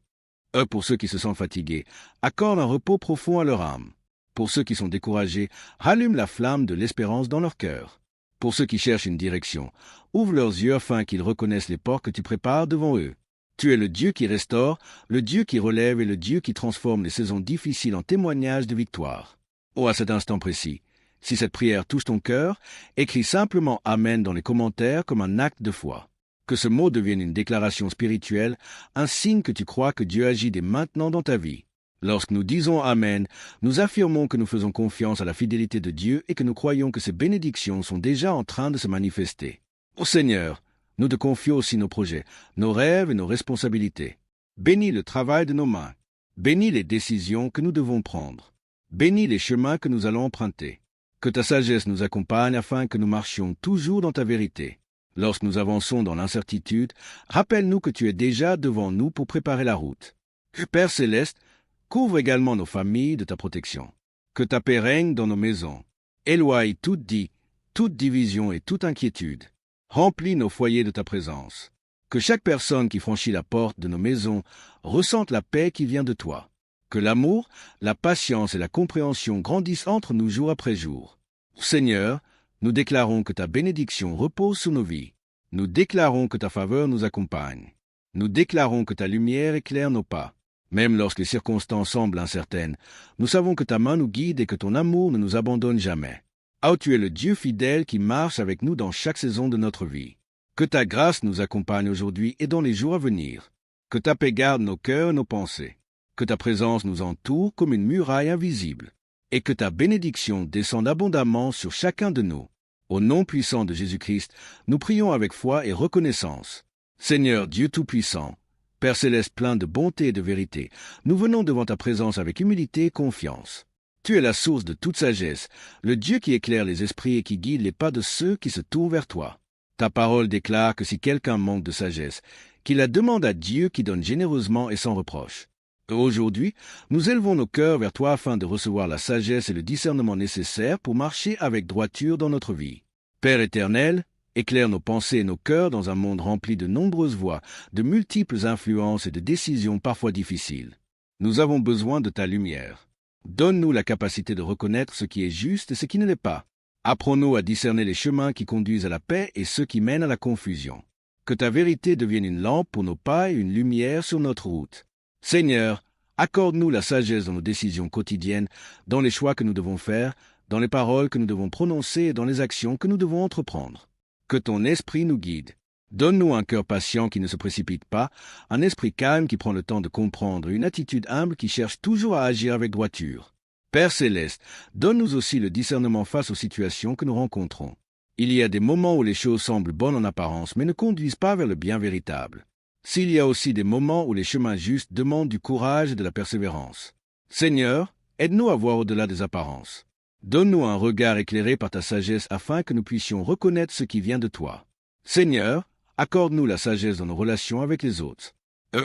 Pour ceux qui se sentent fatigués, accorde un repos profond à leur âme. Pour ceux qui sont découragés, rallume la flamme de l'espérance dans leur cœur. Pour ceux qui cherchent une direction, ouvre leurs yeux afin qu'ils reconnaissent les portes que tu prépares devant eux. Tu es le Dieu qui restaure, le Dieu qui relève et le Dieu qui transforme les saisons difficiles en témoignages de victoire. Oh, à cet instant précis, si cette prière touche ton cœur, écris simplement Amen dans les commentaires comme un acte de foi. Que ce mot devienne une déclaration spirituelle, un signe que tu crois que Dieu agit dès maintenant dans ta vie. Lorsque nous disons Amen, nous affirmons que nous faisons confiance à la fidélité de Dieu et que nous croyons que ses bénédictions sont déjà en train de se manifester. Ô Seigneur, nous te confions aussi nos projets, nos rêves et nos responsabilités. Bénis le travail de nos mains. Bénis les décisions que nous devons prendre. Bénis les chemins que nous allons emprunter. Que ta sagesse nous accompagne afin que nous marchions toujours dans ta vérité. Lorsque nous avançons dans l'incertitude, rappelle-nous que tu es déjà devant nous pour préparer la route. Père céleste, couvre également nos familles de ta protection. Que ta paix règne dans nos maisons. Éloigne toute division et toute inquiétude. Remplis nos foyers de ta présence. Que chaque personne qui franchit la porte de nos maisons ressente la paix qui vient de toi. Que l'amour, la patience et la compréhension grandissent entre nous jour après jour. Seigneur, nous déclarons que ta bénédiction repose sur nos vies. Nous déclarons que ta faveur nous accompagne. Nous déclarons que ta lumière éclaire nos pas. Même lorsque les circonstances semblent incertaines, nous savons que ta main nous guide et que ton amour ne nous abandonne jamais. Oh, tu es le Dieu fidèle qui marche avec nous dans chaque saison de notre vie. Que ta grâce nous accompagne aujourd'hui et dans les jours à venir. Que ta paix garde nos cœurs et nos pensées. Que ta présence nous entoure comme une muraille invisible. Et que ta bénédiction descende abondamment sur chacun de nous. Au nom puissant de Jésus-Christ, nous prions avec foi et reconnaissance. Seigneur Dieu Tout-Puissant, Père Céleste plein de bonté et de vérité, nous venons devant ta présence avec humilité et confiance. Tu es la source de toute sagesse, le Dieu qui éclaire les esprits et qui guide les pas de ceux qui se tournent vers toi. Ta parole déclare que si quelqu'un manque de sagesse, qu'il la demande à Dieu qui donne généreusement et sans reproche. Aujourd'hui, nous élevons nos cœurs vers toi afin de recevoir la sagesse et le discernement nécessaires pour marcher avec droiture dans notre vie. Père éternel, éclaire nos pensées et nos cœurs dans un monde rempli de nombreuses voix, de multiples influences et de décisions parfois difficiles. Nous avons besoin de ta lumière. Donne-nous la capacité de reconnaître ce qui est juste et ce qui ne l'est pas. Apprends-nous à discerner les chemins qui conduisent à la paix et ceux qui mènent à la confusion. Que ta vérité devienne une lampe pour nos pas et une lumière sur notre route. Seigneur, accorde-nous la sagesse dans nos décisions quotidiennes, dans les choix que nous devons faire, dans les paroles que nous devons prononcer et dans les actions que nous devons entreprendre. Que ton esprit nous guide. Donne-nous un cœur patient qui ne se précipite pas, un esprit calme qui prend le temps de comprendre, une attitude humble qui cherche toujours à agir avec droiture. Père Céleste, donne-nous aussi le discernement face aux situations que nous rencontrons. Il y a des moments où les choses semblent bonnes en apparence, mais ne conduisent pas vers le bien véritable. S'il y a aussi des moments où les chemins justes demandent du courage et de la persévérance. Seigneur, aide-nous à voir au-delà des apparences. Donne-nous un regard éclairé par ta sagesse afin que nous puissions reconnaître ce qui vient de toi. Seigneur, accorde-nous la sagesse dans nos relations avec les autres.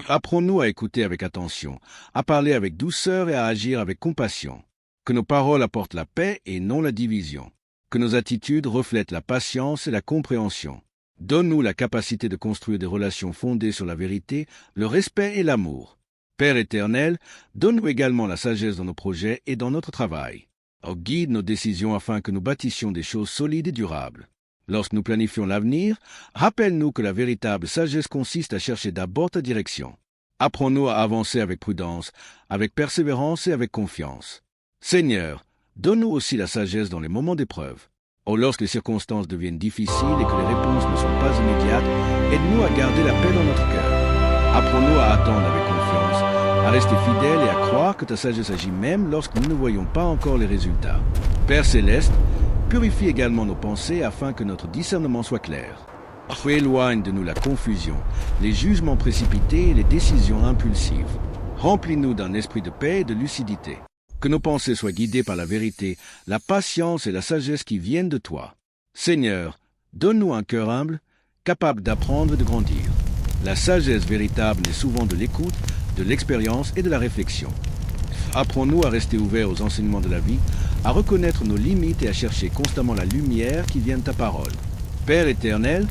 Apprends-nous à écouter avec attention, à parler avec douceur et à agir avec compassion. Que nos paroles apportent la paix et non la division. Que nos attitudes reflètent la patience et la compréhension. Donne-nous la capacité de construire des relations fondées sur la vérité, le respect et l'amour. Père éternel, donne-nous également la sagesse dans nos projets et dans notre travail. Oh, guide nos décisions afin que nous bâtissions des choses solides et durables. Lorsque nous planifions l'avenir, rappelle-nous que la véritable sagesse consiste à chercher d'abord ta direction. Apprends-nous à avancer avec prudence, avec persévérance et avec confiance. Seigneur, donne-nous aussi la sagesse dans les moments d'épreuve. Oh, lorsque les circonstances deviennent difficiles et que les réponses ne sont pas immédiates, aide-nous à garder la paix dans notre cœur. Apprends-nous à attendre avec confiance, à rester fidèles et à croire que ta sagesse agit même lorsque nous ne voyons pas encore les résultats. Père Céleste, purifie également nos pensées afin que notre discernement soit clair. Éloigne de nous la confusion, les jugements précipités et les décisions impulsives. Remplis-nous d'un esprit de paix et de lucidité. Que nos pensées soient guidées par la vérité, la patience et la sagesse qui viennent de toi. Seigneur, donne-nous un cœur humble, capable d'apprendre et de grandir. La sagesse véritable naît souvent de l'écoute, de l'expérience et de la réflexion. Apprends-nous à rester ouverts aux enseignements de la vie, à reconnaître nos limites et à chercher constamment la lumière qui vient de ta parole. Père éternel,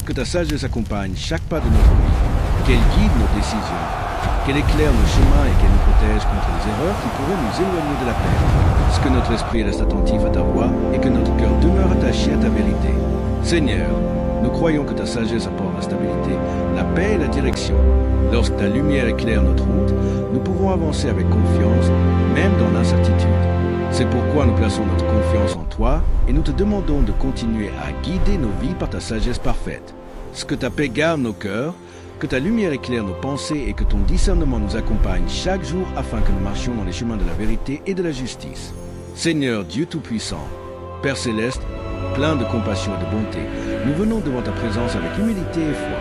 que ta sagesse accompagne chaque pas de notre vie, qu'elle guide nos décisions, qu'elle éclaire nos chemins et qu'elle nous protège contre les erreurs qui pourraient nous éloigner de la paix. Que notre esprit reste attentif à ta voix et que notre cœur demeure attaché à ta vérité. Seigneur, nous croyons que ta sagesse apporte la stabilité, la paix et la direction. Lorsque ta lumière éclaire notre route, nous pouvons avancer avec confiance, même dans l'incertitude. C'est pourquoi nous plaçons notre confiance en toi et nous te demandons de continuer à guider nos vies par ta sagesse parfaite. Que ta paix garde nos cœurs, que ta lumière éclaire nos pensées et que ton discernement nous accompagne chaque jour afin que nous marchions dans les chemins de la vérité et de la justice. Seigneur Dieu Tout-Puissant, Père Céleste, plein de compassion et de bonté, nous venons devant ta présence avec humilité et foi.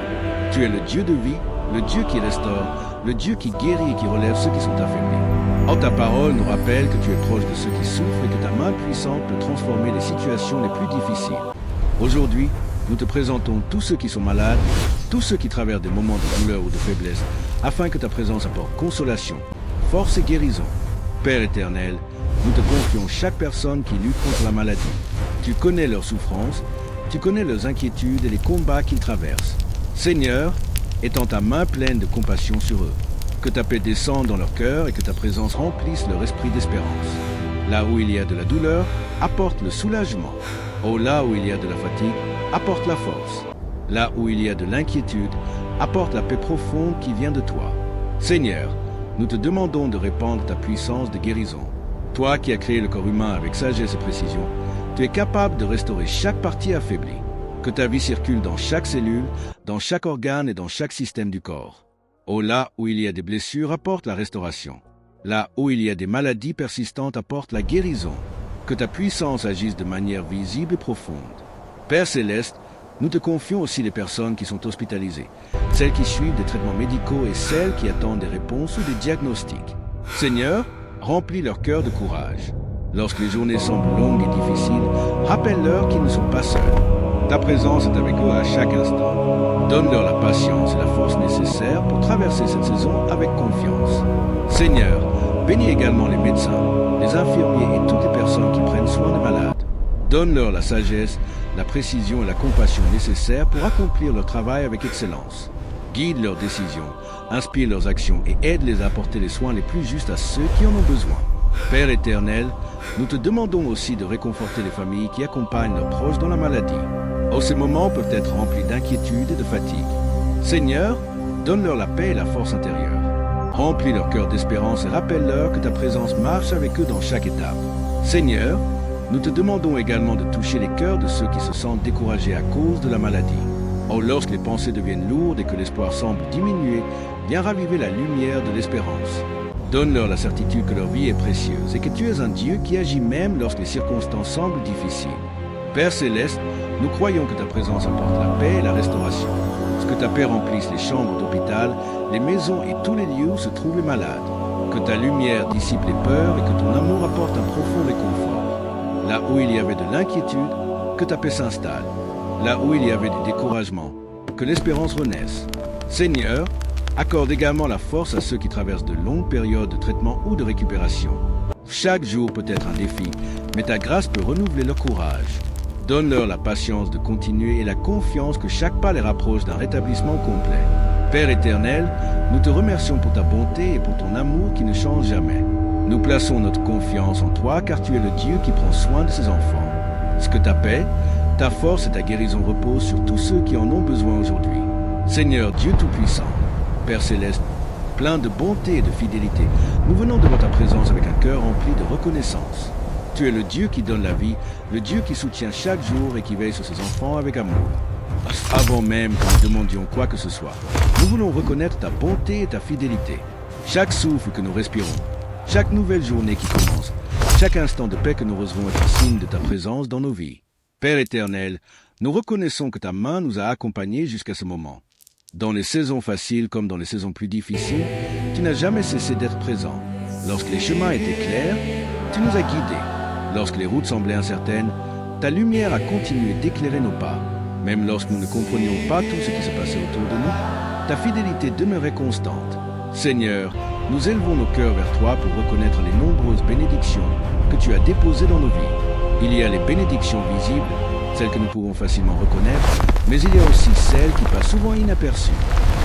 Tu es le Dieu de vie, le Dieu qui restaure, le Dieu qui guérit et qui relève ceux qui sont affaiblis. En ta parole nous rappelle que tu es proche de ceux qui souffrent et que ta main puissante peut transformer les situations les plus difficiles. Aujourd'hui, nous te présentons tous ceux qui sont malades, tous ceux qui traversent des moments de douleur ou de faiblesse, afin que ta présence apporte consolation, force et guérison. Père éternel, nous te confions chaque personne qui lutte contre la maladie. Tu connais leurs souffrances, tu connais leurs inquiétudes et les combats qu'ils traversent. Seigneur, étends ta main pleine de compassion sur eux. Que ta paix descende dans leur cœur et que ta présence remplisse leur esprit d'espérance. Là où il y a de la douleur, apporte le soulagement. Oh, là où il y a de la fatigue, apporte la force. Là où il y a de l'inquiétude, apporte la paix profonde qui vient de toi. Seigneur, nous te demandons de répandre ta puissance de guérison. Toi qui as créé le corps humain avec sagesse et précision, tu es capable de restaurer chaque partie affaiblie. Que ta vie circule dans chaque cellule, dans chaque organe et dans chaque système du corps. Oh, là où il y a des blessures, apporte la restauration. Là où il y a des maladies persistantes, apporte la guérison. Que ta puissance agisse de manière visible et profonde. Père Céleste, nous te confions aussi les personnes qui sont hospitalisées, celles qui suivent des traitements médicaux et celles qui attendent des réponses ou des diagnostics. Seigneur, remplis leur cœur de courage. Lorsque les journées semblent longues et difficiles, rappelle-leur qu'ils ne sont pas seuls. Ta présence est avec eux à chaque instant. Donne-leur la patience et la force nécessaires pour traverser cette saison avec confiance. Seigneur, bénis également les médecins, les infirmiers et toutes les personnes qui prennent soin des malades. Donne-leur la sagesse, la précision et la compassion nécessaires pour accomplir leur travail avec excellence. Guide leurs décisions, inspire leurs actions et aide-les à apporter les soins les plus justes à ceux qui en ont besoin. Père éternel, nous te demandons aussi de réconforter les familles qui accompagnent leurs proches dans la maladie. Ces moments peuvent être remplis d'inquiétude et de fatigue. Seigneur, donne-leur la paix et la force intérieure. Remplis leur cœur d'espérance et rappelle-leur que ta présence marche avec eux dans chaque étape. Seigneur, nous te demandons également de toucher les cœurs de ceux qui se sentent découragés à cause de la maladie. Lorsque les pensées deviennent lourdes et que l'espoir semble diminuer, viens raviver la lumière de l'espérance. Donne-leur la certitude que leur vie est précieuse et que tu es un Dieu qui agit même lorsque les circonstances semblent difficiles. Père Céleste, nous croyons que ta présence apporte la paix et la restauration. Que ta paix remplisse les chambres d'hôpital, les maisons et tous les lieux où se trouvent les malades. Que ta lumière dissipe les peurs et que ton amour apporte un profond réconfort. Là où il y avait de l'inquiétude, que ta paix s'installe. Là où il y avait du découragement, que l'espérance renaisse. Seigneur, accorde également la force à ceux qui traversent de longues périodes de traitement ou de récupération. Chaque jour peut être un défi, mais ta grâce peut renouveler leur courage. Donne-leur la patience de continuer et la confiance que chaque pas les rapproche d'un rétablissement complet. Père éternel, nous te remercions pour ta bonté et pour ton amour qui ne change jamais. Nous plaçons notre confiance en toi car tu es le Dieu qui prend soin de ses enfants. Ce que ta paix, ta force et ta guérison reposent sur tous ceux qui en ont besoin aujourd'hui. Seigneur Dieu Tout-Puissant, Père Céleste, plein de bonté et de fidélité, nous venons devant ta présence avec un cœur rempli de reconnaissance. Tu es le Dieu qui donne la vie, le Dieu qui soutient chaque jour et qui veille sur ses enfants avec amour. Avant même que nous demandions quoi que ce soit, nous voulons reconnaître ta bonté et ta fidélité. Chaque souffle que nous respirons, chaque nouvelle journée qui commence, chaque instant de paix que nous recevons est un signe de ta présence dans nos vies. Père éternel, nous reconnaissons que ta main nous a accompagnés jusqu'à ce moment. Dans les saisons faciles comme dans les saisons plus difficiles, tu n'as jamais cessé d'être présent. Lorsque les chemins étaient clairs, tu nous as guidés. Lorsque les routes semblaient incertaines, ta lumière a continué d'éclairer nos pas. Même lorsque nous ne comprenions pas tout ce qui se passait autour de nous, ta fidélité demeurait constante. Seigneur, nous élevons nos cœurs vers toi pour reconnaître les nombreuses bénédictions que tu as déposées dans nos vies. Il y a les bénédictions visibles, celles que nous pouvons facilement reconnaître, mais il y a aussi celles qui passent souvent inaperçues.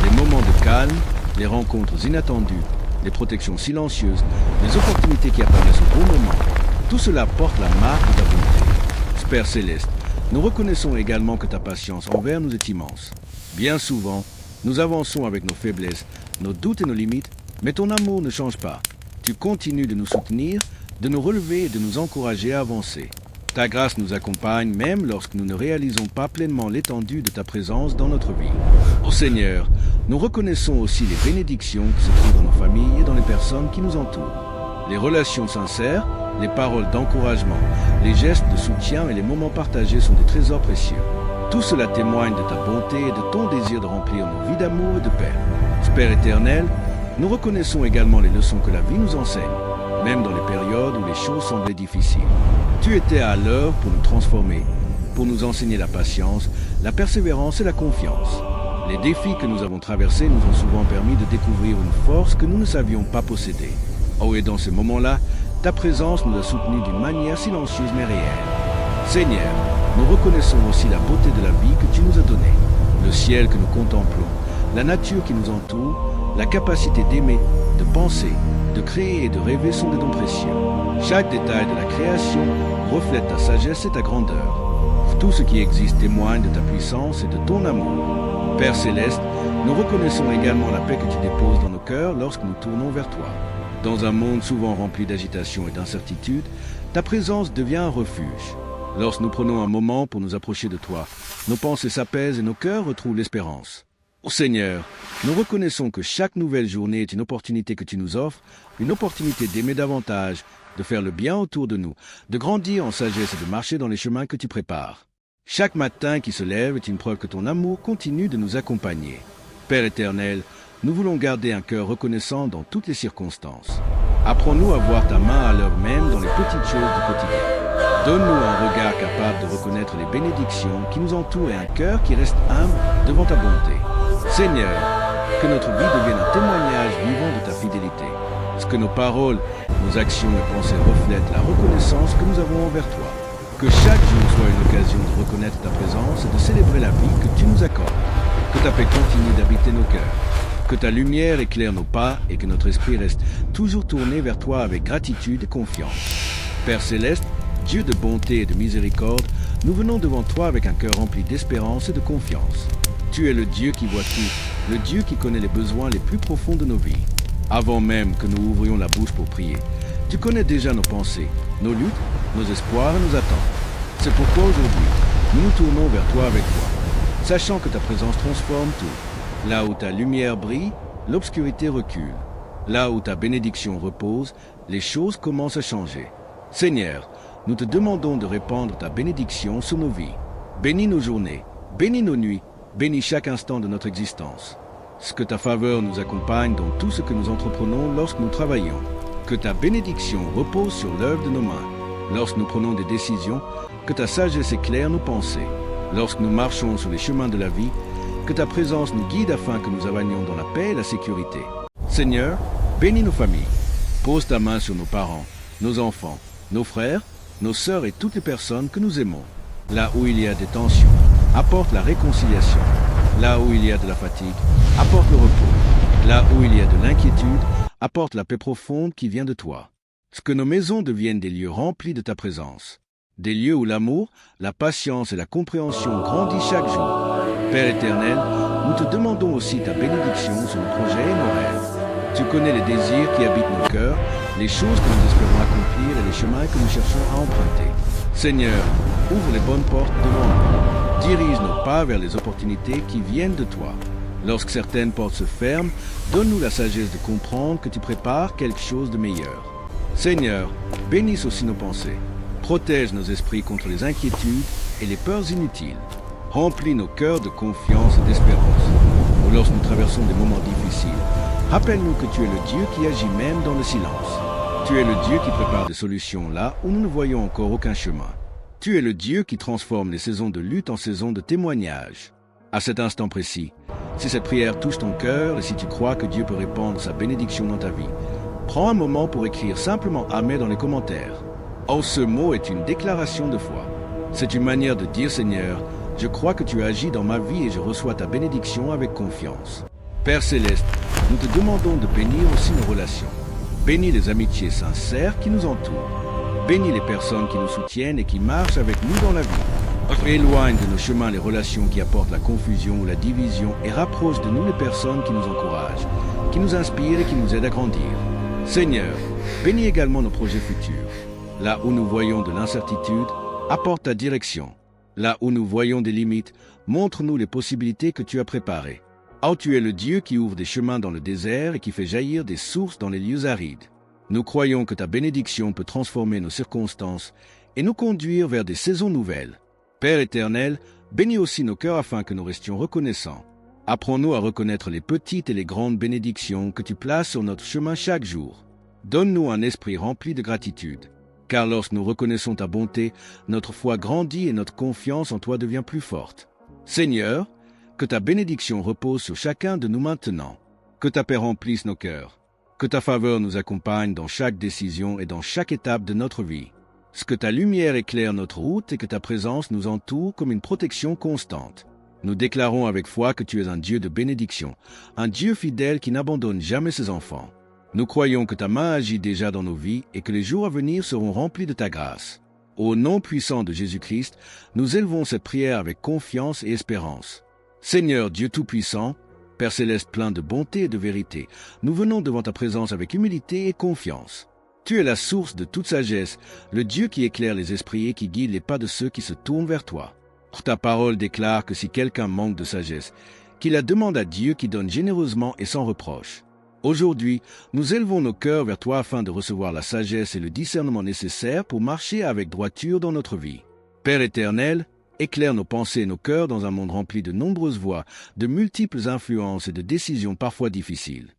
Les moments de calme, les rencontres inattendues, les protections silencieuses, les opportunités qui apparaissent au bon moment. Tout cela porte la marque de ta bonté. Père Céleste, nous reconnaissons également que ta patience envers nous est immense. Bien souvent, nous avançons avec nos faiblesses, nos doutes et nos limites, mais ton amour ne change pas. Tu continues de nous soutenir, de nous relever et de nous encourager à avancer. Ta grâce nous accompagne même lorsque nous ne réalisons pas pleinement l'étendue de ta présence dans notre vie. Ô Seigneur, nous reconnaissons aussi les bénédictions qui se trouvent dans nos familles et dans les personnes qui nous entourent. Les relations sincères, les paroles d'encouragement, les gestes de soutien et les moments partagés sont des trésors précieux. Tout cela témoigne de ta bonté et de ton désir de remplir nos vies d'amour et de paix. Père éternel, nous reconnaissons également les leçons que la vie nous enseigne, même dans les périodes où les choses semblaient difficiles. Tu étais à l'œuvre pour nous transformer, pour nous enseigner la patience, la persévérance et la confiance. Les défis que nous avons traversés nous ont souvent permis de découvrir une force que nous ne savions pas posséder. Et dans ces moments-là, ta présence nous a soutenus d'une manière silencieuse mais réelle. Seigneur, nous reconnaissons aussi la beauté de la vie que tu nous as donnée, le ciel que nous contemplons, la nature qui nous entoure, la capacité d'aimer, de penser, de créer et de rêver sont des dons précieux. Chaque détail de la création reflète ta sagesse et ta grandeur. Tout ce qui existe témoigne de ta puissance et de ton amour. Père Céleste, nous reconnaissons également la paix que tu déposes dans nos cœurs lorsque nous tournons vers toi. Dans un monde souvent rempli d'agitation et d'incertitude, ta présence devient un refuge. Lorsque nous prenons un moment pour nous approcher de toi, nos pensées s'apaisent et nos cœurs retrouvent l'espérance. Ô Seigneur, nous reconnaissons que chaque nouvelle journée est une opportunité que tu nous offres, une opportunité d'aimer davantage, de faire le bien autour de nous, de grandir en sagesse et de marcher dans les chemins que tu prépares. Chaque matin qui se lève est une preuve que ton amour continue de nous accompagner. Père éternel, nous voulons garder un cœur reconnaissant dans toutes les circonstances. Apprends-nous à voir ta main à l'heure même dans les petites choses du quotidien. Donne-nous un regard capable de reconnaître les bénédictions qui nous entourent et un cœur qui reste humble devant ta bonté. Seigneur, que notre vie devienne un témoignage vivant de ta fidélité. Ce que nos paroles, nos actions et pensées reflètent la reconnaissance que nous avons envers toi. Que chaque jour soit une occasion de reconnaître ta présence et de célébrer la vie que tu nous accordes. Que ta paix continue d'habiter nos cœurs. Que ta lumière éclaire nos pas et que notre esprit reste toujours tourné vers toi avec gratitude et confiance. Père céleste, Dieu de bonté et de miséricorde, nous venons devant toi avec un cœur rempli d'espérance et de confiance. Tu es le Dieu qui voit tout, le Dieu qui connaît les besoins les plus profonds de nos vies. Avant même que nous ouvrions la bouche pour prier, tu connais déjà nos pensées, nos luttes, nos espoirs et nos attentes. C'est pourquoi aujourd'hui, nous nous tournons vers toi avec foi, sachant que ta présence transforme tout. Là où ta lumière brille, l'obscurité recule. Là où ta bénédiction repose, les choses commencent à changer. Seigneur, nous te demandons de répandre ta bénédiction sur nos vies. Bénis nos journées, bénis nos nuits, bénis chaque instant de notre existence. Que ta faveur nous accompagne dans tout ce que nous entreprenons lorsque nous travaillons. Que ta bénédiction repose sur l'œuvre de nos mains. Lorsque nous prenons des décisions, que ta sagesse éclaire nos pensées. Lorsque nous marchons sur les chemins de la vie, que ta présence nous guide afin que nous avanions dans la paix et la sécurité. Seigneur, bénis nos familles. Pose ta main sur nos parents, nos enfants, nos frères, nos sœurs et toutes les personnes que nous aimons. Là où il y a des tensions, apporte la réconciliation. Là où il y a de la fatigue, apporte le repos. Là où il y a de l'inquiétude, apporte la paix profonde qui vient de toi. Que nos maisons deviennent des lieux remplis de ta présence. Des lieux où l'amour, la patience et la compréhension grandissent chaque jour. Père éternel, nous te demandons aussi ta bénédiction sur nos projets et nos rêves. Tu connais les désirs qui habitent nos cœurs, les choses que nous espérons accomplir et les chemins que nous cherchons à emprunter. Seigneur, ouvre les bonnes portes devant nous. Dirige nos pas vers les opportunités qui viennent de toi. Lorsque certaines portes se ferment, donne-nous la sagesse de comprendre que tu prépares quelque chose de meilleur. Seigneur, bénisse aussi nos pensées. Protège nos esprits contre les inquiétudes et les peurs inutiles. Remplis nos cœurs de confiance et d'espérance. Ou lorsque nous traversons des moments difficiles, rappelle-nous que tu es le Dieu qui agit même dans le silence. Tu es le Dieu qui prépare des solutions là où nous ne voyons encore aucun chemin. Tu es le Dieu qui transforme les saisons de lutte en saisons de témoignage. À cet instant précis, si cette prière touche ton cœur et si tu crois que Dieu peut répandre sa bénédiction dans ta vie, prends un moment pour écrire simplement Amen dans les commentaires. Oh, ce mot est une déclaration de foi. C'est une manière de dire Seigneur, je crois que tu agis dans ma vie et je reçois ta bénédiction avec confiance. Père céleste, nous te demandons de bénir aussi nos relations. Bénis les amitiés sincères qui nous entourent. Bénis les personnes qui nous soutiennent et qui marchent avec nous dans la vie. Éloigne de nos chemins les relations qui apportent la confusion ou la division et rapproche de nous les personnes qui nous encouragent, qui nous inspirent et qui nous aident à grandir. Seigneur, bénis également nos projets futurs. Là où nous voyons de l'incertitude, apporte ta direction. Là où nous voyons des limites, montre-nous les possibilités que tu as préparées. Oh, tu es le Dieu qui ouvre des chemins dans le désert et qui fait jaillir des sources dans les lieux arides. Nous croyons que ta bénédiction peut transformer nos circonstances et nous conduire vers des saisons nouvelles. Père éternel, bénis aussi nos cœurs afin que nous restions reconnaissants. Apprends-nous à reconnaître les petites et les grandes bénédictions que tu places sur notre chemin chaque jour. Donne-nous un esprit rempli de gratitude, car lorsque nous reconnaissons ta bonté, notre foi grandit et notre confiance en toi devient plus forte. Seigneur, que ta bénédiction repose sur chacun de nous maintenant, que ta paix remplisse nos cœurs, que ta faveur nous accompagne dans chaque décision et dans chaque étape de notre vie. Que ta lumière éclaire notre route et que ta présence nous entoure comme une protection constante. Nous déclarons avec foi que tu es un Dieu de bénédiction, un Dieu fidèle qui n'abandonne jamais ses enfants. Nous croyons que ta main agit déjà dans nos vies et que les jours à venir seront remplis de ta grâce. Au nom puissant de Jésus-Christ, nous élevons cette prière avec confiance et espérance. Seigneur Dieu Tout-Puissant, Père céleste plein de bonté et de vérité, nous venons devant ta présence avec humilité et confiance. Tu es la source de toute sagesse, le Dieu qui éclaire les esprits et qui guide les pas de ceux qui se tournent vers toi. Ta parole déclare que si quelqu'un manque de sagesse, qu'il la demande à Dieu qui donne généreusement et sans reproche. Aujourd'hui, nous élevons nos cœurs vers toi afin de recevoir la sagesse et le discernement nécessaires pour marcher avec droiture dans notre vie. Père éternel, éclaire nos pensées et nos cœurs dans un monde rempli de nombreuses voix, de multiples influences et de décisions parfois difficiles.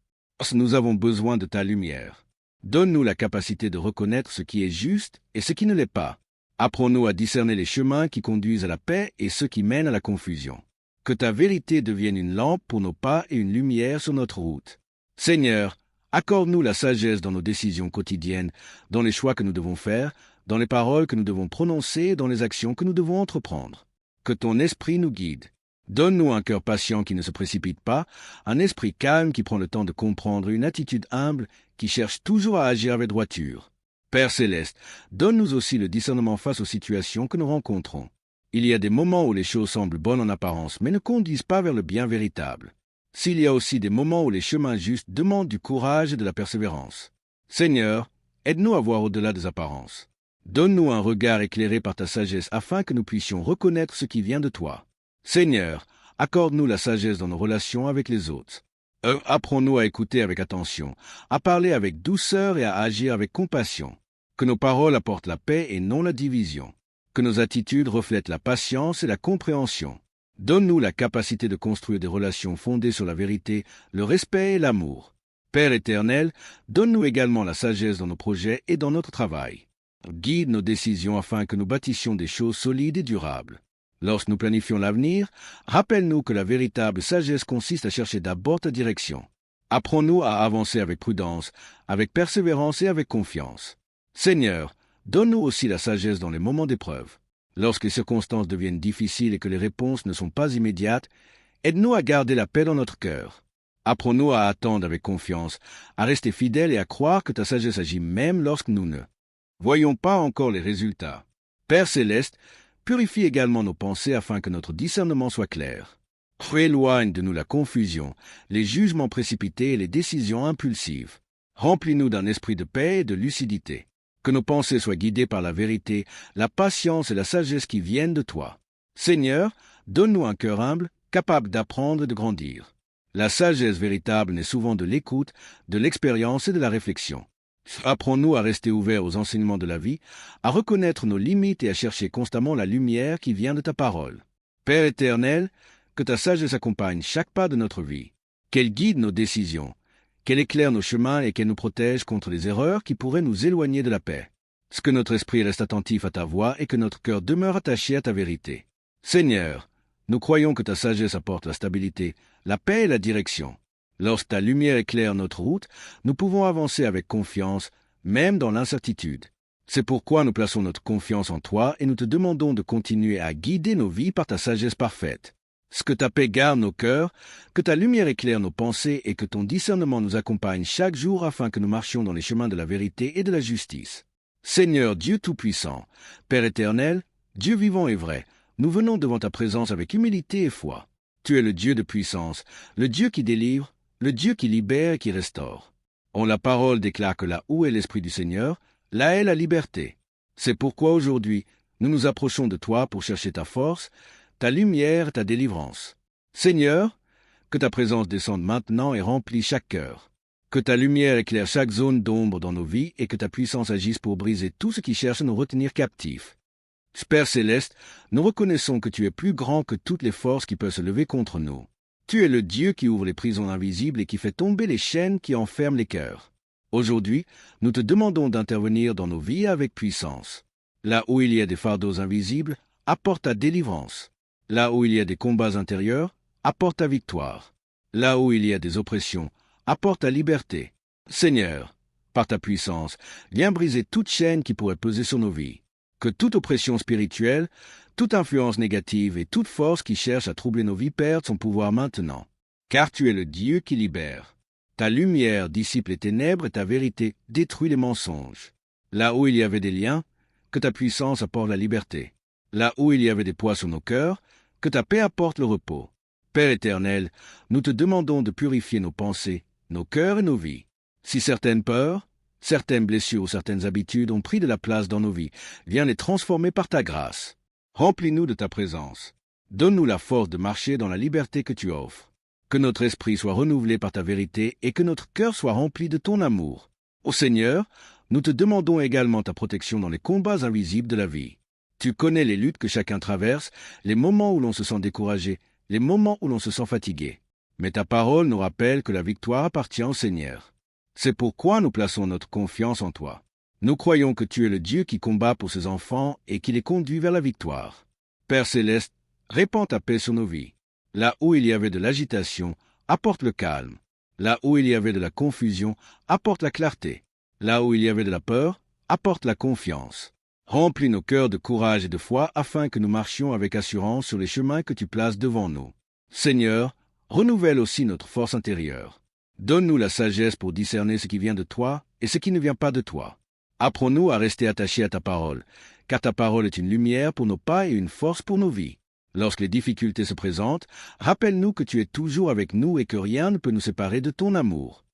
Nous avons besoin de ta lumière. Donne-nous la capacité de reconnaître ce qui est juste et ce qui ne l'est pas. Apprends-nous à discerner les chemins qui conduisent à la paix et ceux qui mènent à la confusion. Que ta vérité devienne une lampe pour nos pas et une lumière sur notre route. Seigneur, accorde-nous la sagesse dans nos décisions quotidiennes, dans les choix que nous devons faire, dans les paroles que nous devons prononcer et dans les actions que nous devons entreprendre. Que ton esprit nous guide. Donne-nous un cœur patient qui ne se précipite pas, un esprit calme qui prend le temps de comprendre, une attitude humble qui cherche toujours à agir avec droiture. Père céleste, donne-nous aussi le discernement face aux situations que nous rencontrons. Il y a des moments où les choses semblent bonnes en apparence, mais ne conduisent pas vers le bien véritable. S'il y a aussi des moments où les chemins justes demandent du courage et de la persévérance. Seigneur, aide-nous à voir au-delà des apparences. Donne-nous un regard éclairé par ta sagesse afin que nous puissions reconnaître ce qui vient de toi. Seigneur, accorde-nous la sagesse dans nos relations avec les autres. Apprends-nous à écouter avec attention, à parler avec douceur et à agir avec compassion. Que nos paroles apportent la paix et non la division. Que nos attitudes reflètent la patience et la compréhension. Donne-nous la capacité de construire des relations fondées sur la vérité, le respect et l'amour. Père éternel, donne-nous également la sagesse dans nos projets et dans notre travail. Guide nos décisions afin que nous bâtissions des choses solides et durables. Lorsque nous planifions l'avenir, rappelle-nous que la véritable sagesse consiste à chercher d'abord ta direction. Apprends-nous à avancer avec prudence, avec persévérance et avec confiance. Seigneur, donne-nous aussi la sagesse dans les moments d'épreuve. Lorsque les circonstances deviennent difficiles et que les réponses ne sont pas immédiates, aide-nous à garder la paix dans notre cœur. Apprends-nous à attendre avec confiance, à rester fidèles et à croire que ta sagesse agit même lorsque nous ne voyons pas encore les résultats. Père céleste, purifie également nos pensées afin que notre discernement soit clair. Éloigne de nous la confusion, les jugements précipités et les décisions impulsives. Remplis-nous d'un esprit de paix et de lucidité. Que nos pensées soient guidées par la vérité, la patience et la sagesse qui viennent de toi. Seigneur, donne-nous un cœur humble, capable d'apprendre et de grandir. La sagesse véritable naît souvent de l'écoute, de l'expérience et de la réflexion. Apprends-nous à rester ouverts aux enseignements de la vie, à reconnaître nos limites et à chercher constamment la lumière qui vient de ta parole. Père éternel, que ta sagesse accompagne chaque pas de notre vie, qu'elle guide nos décisions, qu'elle éclaire nos chemins et qu'elle nous protège contre les erreurs qui pourraient nous éloigner de la paix. Que notre esprit reste attentif à ta voix et que notre cœur demeure attaché à ta vérité. Seigneur, nous croyons que ta sagesse apporte la stabilité, la paix et la direction. Lorsque ta lumière éclaire notre route, nous pouvons avancer avec confiance, même dans l'incertitude. C'est pourquoi nous plaçons notre confiance en toi et nous te demandons de continuer à guider nos vies par ta sagesse parfaite. Que ta paix garde nos cœurs, que ta lumière éclaire nos pensées et que ton discernement nous accompagne chaque jour afin que nous marchions dans les chemins de la vérité et de la justice. Seigneur Dieu Tout-Puissant, Père éternel, Dieu vivant et vrai, nous venons devant ta présence avec humilité et foi. Tu es le Dieu de puissance, le Dieu qui délivre, le Dieu qui libère et qui restaure. La parole déclare que là où est l'Esprit du Seigneur, là est la liberté. C'est pourquoi aujourd'hui, nous nous approchons de toi pour chercher ta force, ta lumière et ta délivrance. Seigneur, que ta présence descende maintenant et remplisse chaque cœur. Que ta lumière éclaire chaque zone d'ombre dans nos vies et que ta puissance agisse pour briser tout ce qui cherche à nous retenir captifs. Père céleste, nous reconnaissons que tu es plus grand que toutes les forces qui peuvent se lever contre nous. Tu es le Dieu qui ouvre les prisons invisibles et qui fait tomber les chaînes qui enferment les cœurs. Aujourd'hui, nous te demandons d'intervenir dans nos vies avec puissance. Là où il y a des fardeaux invisibles, apporte ta délivrance. Là où il y a des combats intérieurs, apporte ta victoire. Là où il y a des oppressions, apporte ta liberté. Seigneur, par ta puissance, viens briser toute chaîne qui pourrait peser sur nos vies. Que toute oppression spirituelle, toute influence négative et toute force qui cherche à troubler nos vies perde son pouvoir maintenant. Car tu es le Dieu qui libère. Ta lumière dissipe les ténèbres et ta vérité détruit les mensonges. Là où il y avait des liens, que ta puissance apporte la liberté. Là où il y avait des poids sur nos cœurs, que ta paix apporte le repos. Père éternel, nous te demandons de purifier nos pensées, nos cœurs et nos vies. Si certaines peurs, certaines blessures ou certaines habitudes ont pris de la place dans nos vies, viens les transformer par ta grâce. Remplis-nous de ta présence. Donne-nous la force de marcher dans la liberté que tu offres. Que notre esprit soit renouvelé par ta vérité et que notre cœur soit rempli de ton amour. Ô Seigneur, nous te demandons également ta protection dans les combats invisibles de la vie. Tu connais les luttes que chacun traverse, les moments où l'on se sent découragé, les moments où l'on se sent fatigué. Mais ta parole nous rappelle que la victoire appartient au Seigneur. C'est pourquoi nous plaçons notre confiance en toi. Nous croyons que tu es le Dieu qui combat pour ses enfants et qui les conduit vers la victoire. Père céleste, répands ta paix sur nos vies. Là où il y avait de l'agitation, apporte le calme. Là où il y avait de la confusion, apporte la clarté. Là où il y avait de la peur, apporte la confiance. Remplis nos cœurs de courage et de foi afin que nous marchions avec assurance sur les chemins que tu places devant nous. Seigneur, renouvelle aussi notre force intérieure. Donne-nous la sagesse pour discerner ce qui vient de toi et ce qui ne vient pas de toi. Apprends-nous à rester attachés à ta parole, car ta parole est une lumière pour nos pas et une force pour nos vies. Lorsque les difficultés se présentent, rappelle-nous que tu es toujours avec nous et que rien ne peut nous séparer de ton amour.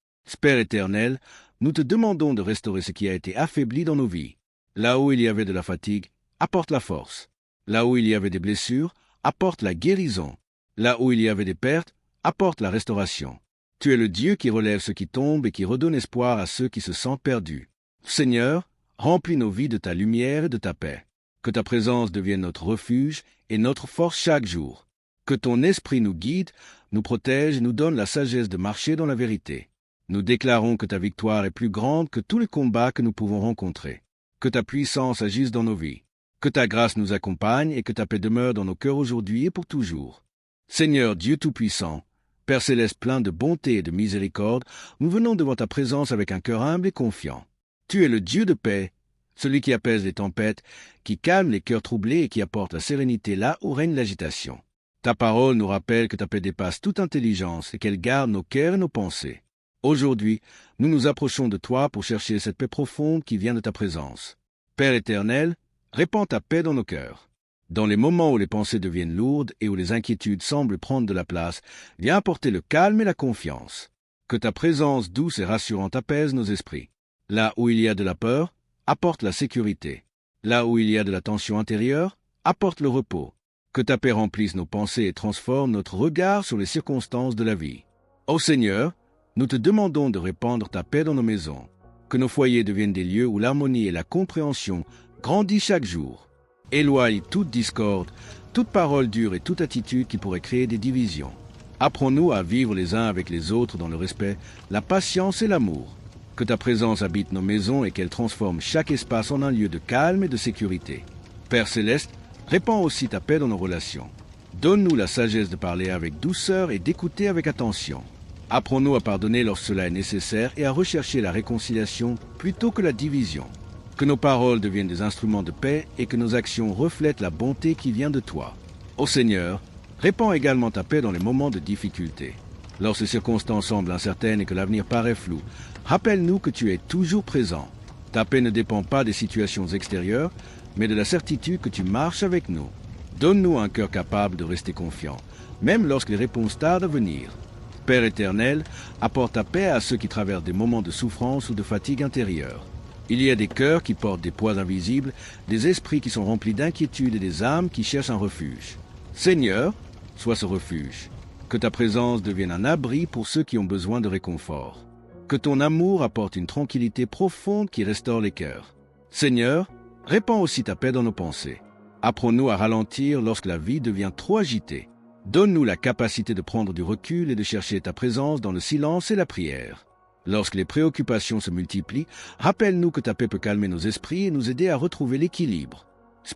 Père éternel, nous te demandons de restaurer ce qui a été affaibli dans nos vies. Là où il y avait de la fatigue, apporte la force. Là où il y avait des blessures, apporte la guérison. Là où il y avait des pertes, apporte la restauration. Tu es le Dieu qui relève ceux qui tombent et qui redonne espoir à ceux qui se sentent perdus. Seigneur, remplis nos vies de ta lumière et de ta paix. Que ta présence devienne notre refuge et notre force chaque jour. Que ton esprit nous guide, nous protège et nous donne la sagesse de marcher dans la vérité. Nous déclarons que ta victoire est plus grande que tous les combats que nous pouvons rencontrer. Que ta puissance agisse dans nos vies. Que ta grâce nous accompagne et que ta paix demeure dans nos cœurs aujourd'hui et pour toujours. Seigneur Dieu Tout-Puissant, Père Céleste plein de bonté et de miséricorde, nous venons devant ta présence avec un cœur humble et confiant. Tu es le Dieu de paix, celui qui apaise les tempêtes, qui calme les cœurs troublés et qui apporte la sérénité là où règne l'agitation. Ta parole nous rappelle que ta paix dépasse toute intelligence et qu'elle garde nos cœurs et nos pensées. Aujourd'hui, nous nous approchons de toi pour chercher cette paix profonde qui vient de ta présence. Père éternel, répands ta paix dans nos cœurs. Dans les moments où les pensées deviennent lourdes et où les inquiétudes semblent prendre de la place, viens apporter le calme et la confiance. Que ta présence douce et rassurante apaise nos esprits. Là où il y a de la peur, apporte la sécurité. Là où il y a de la tension intérieure, apporte le repos. Que ta paix remplisse nos pensées et transforme notre regard sur les circonstances de la vie. Ô Seigneur, nous te demandons de répandre ta paix dans nos maisons. Que nos foyers deviennent des lieux où l'harmonie et la compréhension grandissent chaque jour. Éloigne toute discorde, toute parole dure et toute attitude qui pourrait créer des divisions. Apprends-nous à vivre les uns avec les autres dans le respect, la patience et l'amour. Que ta présence habite nos maisons et qu'elle transforme chaque espace en un lieu de calme et de sécurité. Père Céleste, répands aussi ta paix dans nos relations. Donne-nous la sagesse de parler avec douceur et d'écouter avec attention. Apprends-nous à pardonner lorsque cela est nécessaire et à rechercher la réconciliation plutôt que la division. Que nos paroles deviennent des instruments de paix et que nos actions reflètent la bonté qui vient de toi. Ô Seigneur, répands également ta paix dans les moments de difficulté. Lorsque les circonstances semblent incertaines et que l'avenir paraît flou, rappelle-nous que tu es toujours présent. Ta paix ne dépend pas des situations extérieures, mais de la certitude que tu marches avec nous. Donne-nous un cœur capable de rester confiant, même lorsque les réponses tardent à venir. Père éternel, apporte ta paix à ceux qui traversent des moments de souffrance ou de fatigue intérieure. Il y a des cœurs qui portent des poids invisibles, des esprits qui sont remplis d'inquiétude et des âmes qui cherchent un refuge. Seigneur, sois ce refuge. Que ta présence devienne un abri pour ceux qui ont besoin de réconfort. Que ton amour apporte une tranquillité profonde qui restaure les cœurs. Seigneur, répands aussi ta paix dans nos pensées. Apprends-nous à ralentir lorsque la vie devient trop agitée. Donne-nous la capacité de prendre du recul et de chercher ta présence dans le silence et la prière. Lorsque les préoccupations se multiplient, rappelle-nous que ta paix peut calmer nos esprits et nous aider à retrouver l'équilibre.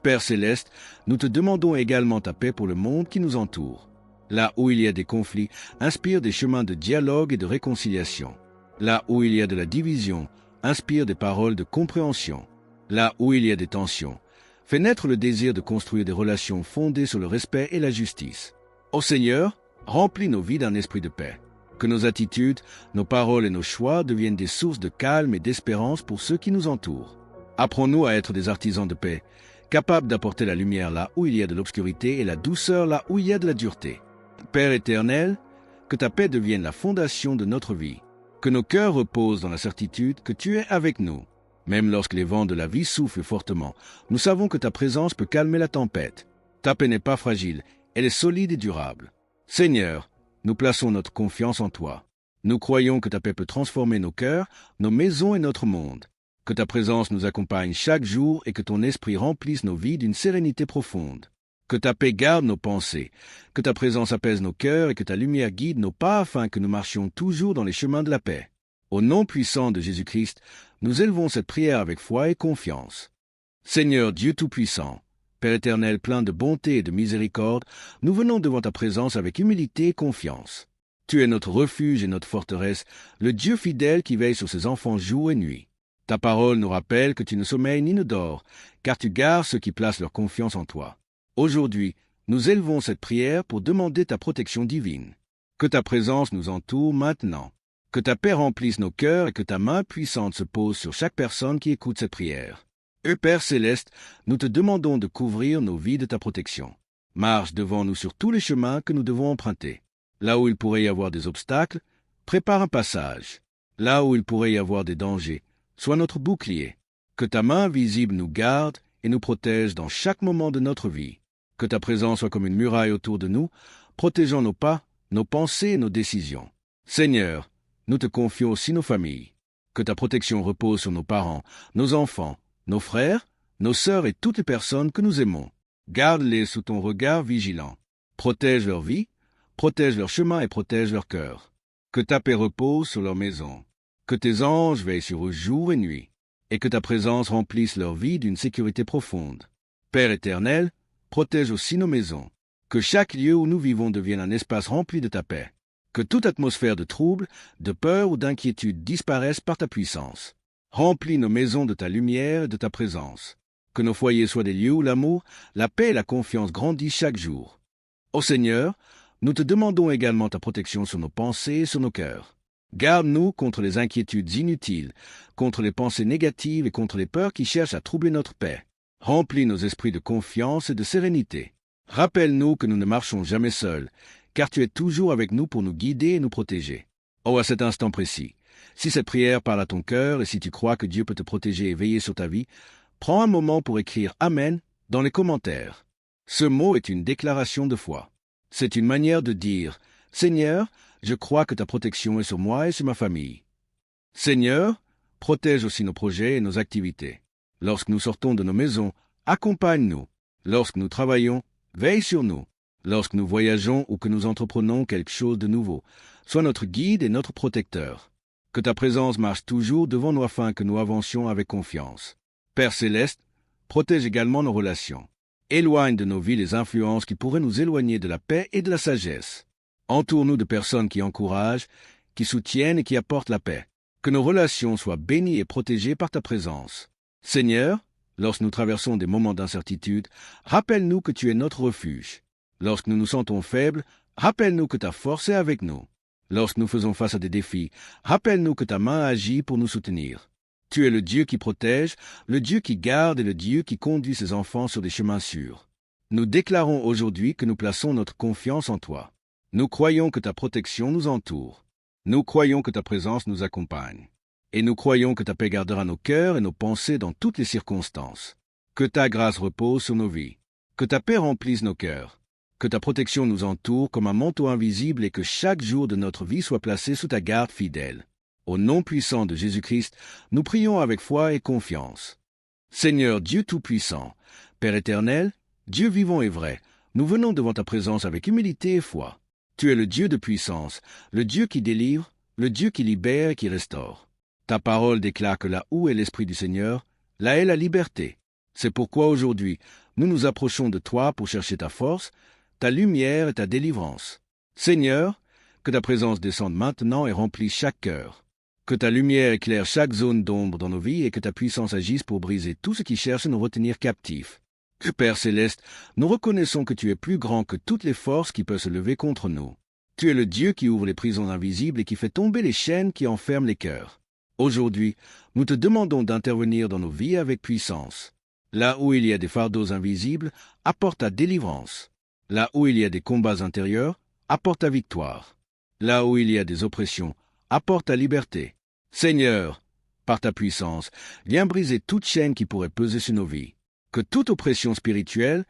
Père Céleste, nous te demandons également ta paix pour le monde qui nous entoure. Là où il y a des conflits, inspire des chemins de dialogue et de réconciliation. Là où il y a de la division, inspire des paroles de compréhension. Là où il y a des tensions, fais naître le désir de construire des relations fondées sur le respect et la justice. Ô Seigneur, remplis nos vies d'un esprit de paix. Que nos attitudes, nos paroles et nos choix deviennent des sources de calme et d'espérance pour ceux qui nous entourent. Apprends-nous à être des artisans de paix, capables d'apporter la lumière là où il y a de l'obscurité et la douceur là où il y a de la dureté. Père éternel, que ta paix devienne la fondation de notre vie, que nos cœurs reposent dans la certitude que tu es avec nous. Même lorsque les vents de la vie soufflent fortement, nous savons que ta présence peut calmer la tempête. Ta paix n'est pas fragile, elle est solide et durable. Seigneur, nous plaçons notre confiance en toi. Nous croyons que ta paix peut transformer nos cœurs, nos maisons et notre monde. Que ta présence nous accompagne chaque jour et que ton esprit remplisse nos vies d'une sérénité profonde. Que ta paix garde nos pensées, que ta présence apaise nos cœurs et que ta lumière guide nos pas afin que nous marchions toujours dans les chemins de la paix. Au nom puissant de Jésus-Christ, nous élevons cette prière avec foi et confiance. Seigneur Dieu Tout-Puissant, Père éternel plein de bonté et de miséricorde, nous venons devant ta présence avec humilité et confiance. Tu es notre refuge et notre forteresse, le Dieu fidèle qui veille sur ses enfants jour et nuit. Ta parole nous rappelle que tu ne sommeilles ni ne dors, car tu gardes ceux qui placent leur confiance en toi. Aujourd'hui, nous élevons cette prière pour demander ta protection divine. Que ta présence nous entoure maintenant. Que ta paix remplisse nos cœurs et que ta main puissante se pose sur chaque personne qui écoute cette prière. Père céleste, nous te demandons de couvrir nos vies de ta protection. Marche devant nous sur tous les chemins que nous devons emprunter. Là où il pourrait y avoir des obstacles, prépare un passage. Là où il pourrait y avoir des dangers, sois notre bouclier. Que ta main visible nous garde et nous protège dans chaque moment de notre vie. Que ta présence soit comme une muraille autour de nous, protégeant nos pas, nos pensées et nos décisions. Seigneur, nous te confions aussi nos familles. Que ta protection repose sur nos parents, nos enfants, nos frères, nos sœurs et toutes les personnes que nous aimons. Garde-les sous ton regard vigilant. Protège leur vie, protège leur chemin et protège leur cœur. Que ta paix repose sur leur maison. Que tes anges veillent sur eux jour et nuit. Et que ta présence remplisse leur vie d'une sécurité profonde. Père éternel, protège aussi nos maisons. Que chaque lieu où nous vivons devienne un espace rempli de ta paix. Que toute atmosphère de trouble, de peur ou d'inquiétude disparaisse par ta puissance. Remplis nos maisons de ta lumière et de ta présence. Que nos foyers soient des lieux où l'amour, la paix et la confiance grandissent chaque jour. Ô Seigneur, nous te demandons également ta protection sur nos pensées et sur nos cœurs. Garde-nous contre les inquiétudes inutiles, contre les pensées négatives et contre les peurs qui cherchent à troubler notre paix. Remplis nos esprits de confiance et de sérénité. Rappelle-nous que nous ne marchons jamais seuls, car tu es toujours avec nous pour nous guider et nous protéger. Oh, à cet instant précis, si cette prière parle à ton cœur et si tu crois que Dieu peut te protéger et veiller sur ta vie, prends un moment pour écrire « Amen » dans les commentaires. Ce mot est une déclaration de foi. C'est une manière de dire « Seigneur, je crois que ta protection est sur moi et sur ma famille. » Seigneur, protège aussi nos projets et nos activités. Lorsque nous sortons de nos maisons, accompagne-nous. Lorsque nous travaillons, veille sur nous. Lorsque nous voyageons ou que nous entreprenons quelque chose de nouveau, sois notre guide et notre protecteur. Que ta présence marche toujours devant nous afin que nous avancions avec confiance. Père céleste, protège également nos relations. Éloigne de nos vies les influences qui pourraient nous éloigner de la paix et de la sagesse. Entoure-nous de personnes qui encouragent, qui soutiennent et qui apportent la paix. Que nos relations soient bénies et protégées par ta présence. Seigneur, lorsque nous traversons des moments d'incertitude, rappelle-nous que tu es notre refuge. Lorsque nous nous sentons faibles, rappelle-nous que ta force est avec nous. Lorsque nous faisons face à des défis, rappelle-nous que ta main agit pour nous soutenir. Tu es le Dieu qui protège, le Dieu qui garde et le Dieu qui conduit ses enfants sur des chemins sûrs. Nous déclarons aujourd'hui que nous plaçons notre confiance en toi. Nous croyons que ta protection nous entoure. Nous croyons que ta présence nous accompagne. Et nous croyons que ta paix gardera nos cœurs et nos pensées dans toutes les circonstances. Que ta grâce repose sur nos vies. Que ta paix remplisse nos cœurs. Que ta protection nous entoure comme un manteau invisible et que chaque jour de notre vie soit placé sous ta garde fidèle. Au nom puissant de Jésus-Christ, nous prions avec foi et confiance. Seigneur Dieu Tout-Puissant, Père éternel, Dieu vivant et vrai, nous venons devant ta présence avec humilité et foi. Tu es le Dieu de puissance, le Dieu qui délivre, le Dieu qui libère et qui restaure. Ta parole déclare que là où est l'Esprit du Seigneur, là est la liberté. C'est pourquoi aujourd'hui, nous nous approchons de toi pour chercher ta force, ta lumière et ta délivrance. Seigneur, que ta présence descende maintenant et remplisse chaque cœur. Que ta lumière éclaire chaque zone d'ombre dans nos vies et que ta puissance agisse pour briser tout ce qui cherche à nous retenir captifs. Père céleste, nous reconnaissons que tu es plus grand que toutes les forces qui peuvent se lever contre nous. Tu es le Dieu qui ouvre les prisons invisibles et qui fait tomber les chaînes qui enferment les cœurs. Aujourd'hui, nous te demandons d'intervenir dans nos vies avec puissance. Là où il y a des fardeaux invisibles, apporte ta délivrance. Là où il y a des combats intérieurs, apporte ta victoire. Là où il y a des oppressions, apporte ta liberté. Seigneur, par ta puissance, viens briser toute chaîne qui pourrait peser sur nos vies. Que toute oppression spirituelle,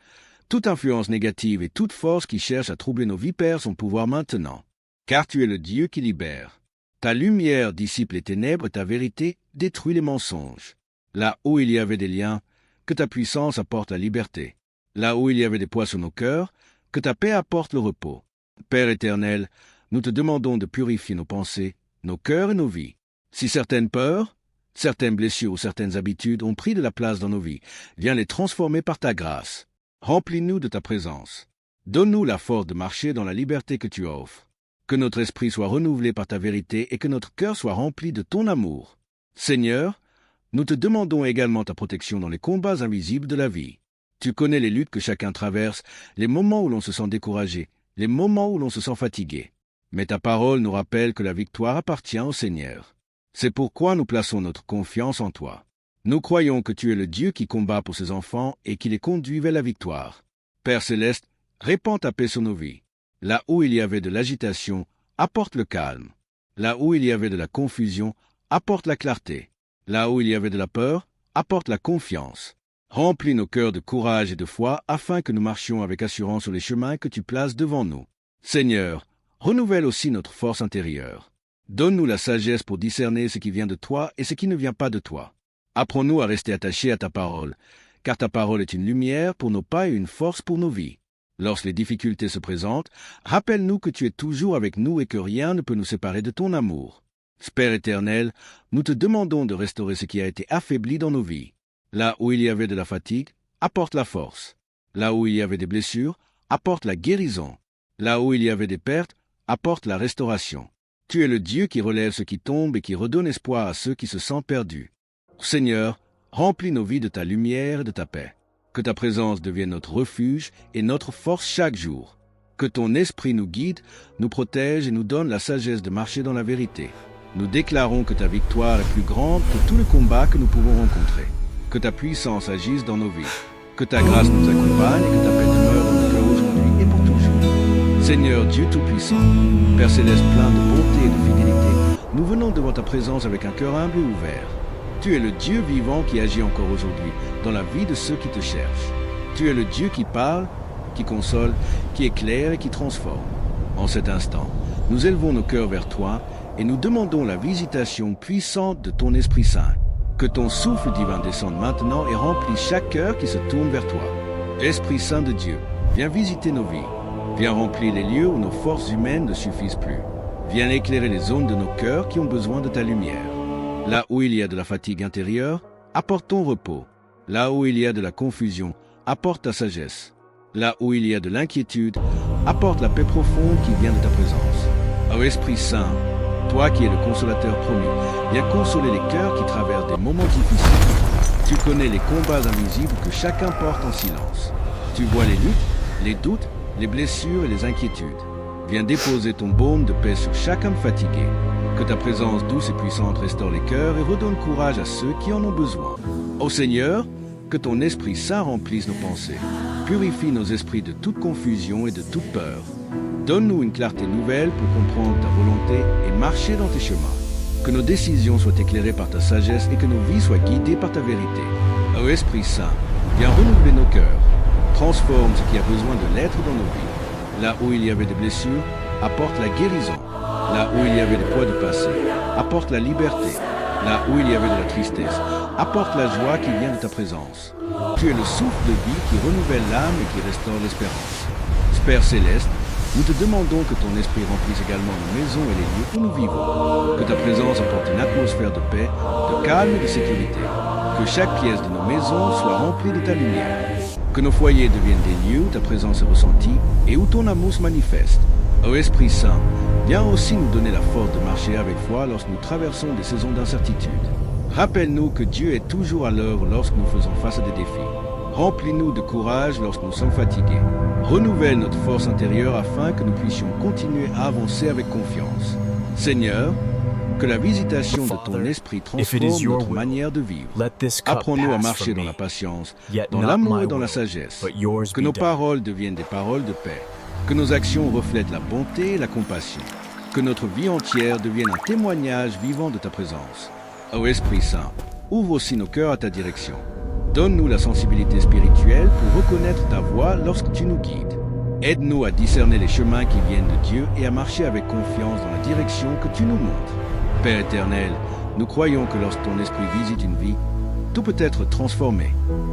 toute influence négative et toute force qui cherche à troubler nos vies perd son pouvoir maintenant. Car tu es le Dieu qui libère. Ta lumière dissipe les ténèbres et ta vérité détruit les mensonges. Là où il y avait des liens, que ta puissance apporte la liberté. Là où il y avait des poids sur nos cœurs, que ta paix apporte le repos. Père éternel, nous te demandons de purifier nos pensées, nos cœurs et nos vies. Si certaines peurs, certaines blessures ou certaines habitudes ont pris de la place dans nos vies, viens les transformer par ta grâce. Remplis-nous de ta présence. Donne-nous la force de marcher dans la liberté que tu offres. Que notre esprit soit renouvelé par ta vérité et que notre cœur soit rempli de ton amour. Seigneur, nous te demandons également ta protection dans les combats invisibles de la vie. Tu connais les luttes que chacun traverse, les moments où l'on se sent découragé, les moments où l'on se sent fatigué. Mais ta parole nous rappelle que la victoire appartient au Seigneur. C'est pourquoi nous plaçons notre confiance en toi. Nous croyons que tu es le Dieu qui combat pour ses enfants et qui les conduit vers la victoire. Père céleste, répands ta paix sur nos vies. Là où il y avait de l'agitation, apporte le calme. Là où il y avait de la confusion, apporte la clarté. Là où il y avait de la peur, apporte la confiance. Remplis nos cœurs de courage et de foi afin que nous marchions avec assurance sur les chemins que tu places devant nous. Seigneur, renouvelle aussi notre force intérieure. Donne-nous la sagesse pour discerner ce qui vient de toi et ce qui ne vient pas de toi. Apprends-nous à rester attachés à ta parole, car ta parole est une lumière pour nos pas et une force pour nos vies. Lorsque les difficultés se présentent, rappelle-nous que tu es toujours avec nous et que rien ne peut nous séparer de ton amour. Père éternel, nous te demandons de restaurer ce qui a été affaibli dans nos vies. Là où il y avait de la fatigue, apporte la force. Là où il y avait des blessures, apporte la guérison. Là où il y avait des pertes, apporte la restauration. Tu es le Dieu qui relève ceux qui tombent et qui redonne espoir à ceux qui se sentent perdus. Seigneur, remplis nos vies de ta lumière et de ta paix. Que ta présence devienne notre refuge et notre force chaque jour. Que ton esprit nous guide, nous protège et nous donne la sagesse de marcher dans la vérité. Nous déclarons que ta victoire est plus grande que tous les combats que nous pouvons rencontrer. Que ta puissance agisse dans nos vies. Que ta grâce nous accompagne et que ta paix demeure dans nos cœurs aujourd'hui et pour toujours. Seigneur Dieu Tout-Puissant, Père Céleste plein de bonté et de fidélité, nous venons devant ta présence avec un cœur humble et ouvert. Tu es le Dieu vivant qui agit encore aujourd'hui dans la vie de ceux qui te cherchent. Tu es le Dieu qui parle, qui console, qui éclaire et qui transforme. En cet instant, nous élevons nos cœurs vers toi et nous demandons la visitation puissante de ton Esprit Saint. Que ton souffle divin descende maintenant et remplisse chaque cœur qui se tourne vers toi. Esprit Saint de Dieu, viens visiter nos vies. Viens remplir les lieux où nos forces humaines ne suffisent plus. Viens éclairer les zones de nos cœurs qui ont besoin de ta lumière. Là où il y a de la fatigue intérieure, apporte ton repos. Là où il y a de la confusion, apporte ta sagesse. Là où il y a de l'inquiétude, apporte la paix profonde qui vient de ta présence. Ô Esprit Saint, toi qui es le consolateur promis, viens consoler les cœurs qui traversent des moments difficiles. Tu connais les combats invisibles que chacun porte en silence. Tu vois les luttes, les doutes, les blessures et les inquiétudes. Viens déposer ton baume de paix sur chaque âme fatigué. Que ta présence douce et puissante restaure les cœurs et redonne courage à ceux qui en ont besoin. Ô Seigneur, que ton Esprit Saint remplisse nos pensées. Purifie nos esprits de toute confusion et de toute peur. Donne-nous une clarté nouvelle pour comprendre ta volonté et marcher dans tes chemins. Que nos décisions soient éclairées par ta sagesse et que nos vies soient guidées par ta vérité. Ô Esprit Saint, viens renouveler nos cœurs. Transforme ce qui a besoin de l'être dans nos vies. Là où il y avait des blessures, apporte la guérison. Là où il y avait des poids du passé, apporte la liberté. Là où il y avait de la tristesse, apporte la joie qui vient de ta présence. Tu es le souffle de vie qui renouvelle l'âme et qui restaure l'espérance. Père Céleste, nous te demandons que ton esprit remplisse également nos maisons et les lieux où nous vivons. Que ta présence apporte une atmosphère de paix, de calme et de sécurité. Que chaque pièce de nos maisons soit remplie de ta lumière. Que nos foyers deviennent des lieux où ta présence est ressentie et où ton amour se manifeste. Ô Esprit Saint, viens aussi nous donner la force de marcher avec foi lorsque nous traversons des saisons d'incertitude. Rappelle-nous que Dieu est toujours à l'œuvre lorsque nous faisons face à des défis. Remplis-nous de courage lorsque nous sommes fatigués. Renouvelle notre force intérieure afin que nous puissions continuer à avancer avec confiance. Seigneur, que la visitation de ton esprit transforme notre manière de vivre. Apprends-nous à marcher dans la patience, dans l'amour et dans la sagesse. Que nos paroles deviennent des paroles de paix. Que nos actions reflètent la bonté et la compassion. Que notre vie entière devienne un témoignage vivant de ta présence. Ô Esprit Saint, ouvre aussi nos cœurs à ta direction. Donne-nous la sensibilité spirituelle pour reconnaître ta voix lorsque tu nous guides. Aide-nous à discerner les chemins qui viennent de Dieu et à marcher avec confiance dans la direction que tu nous montres. Père éternel, nous croyons que lorsque ton esprit visite une vie, tout peut être transformé.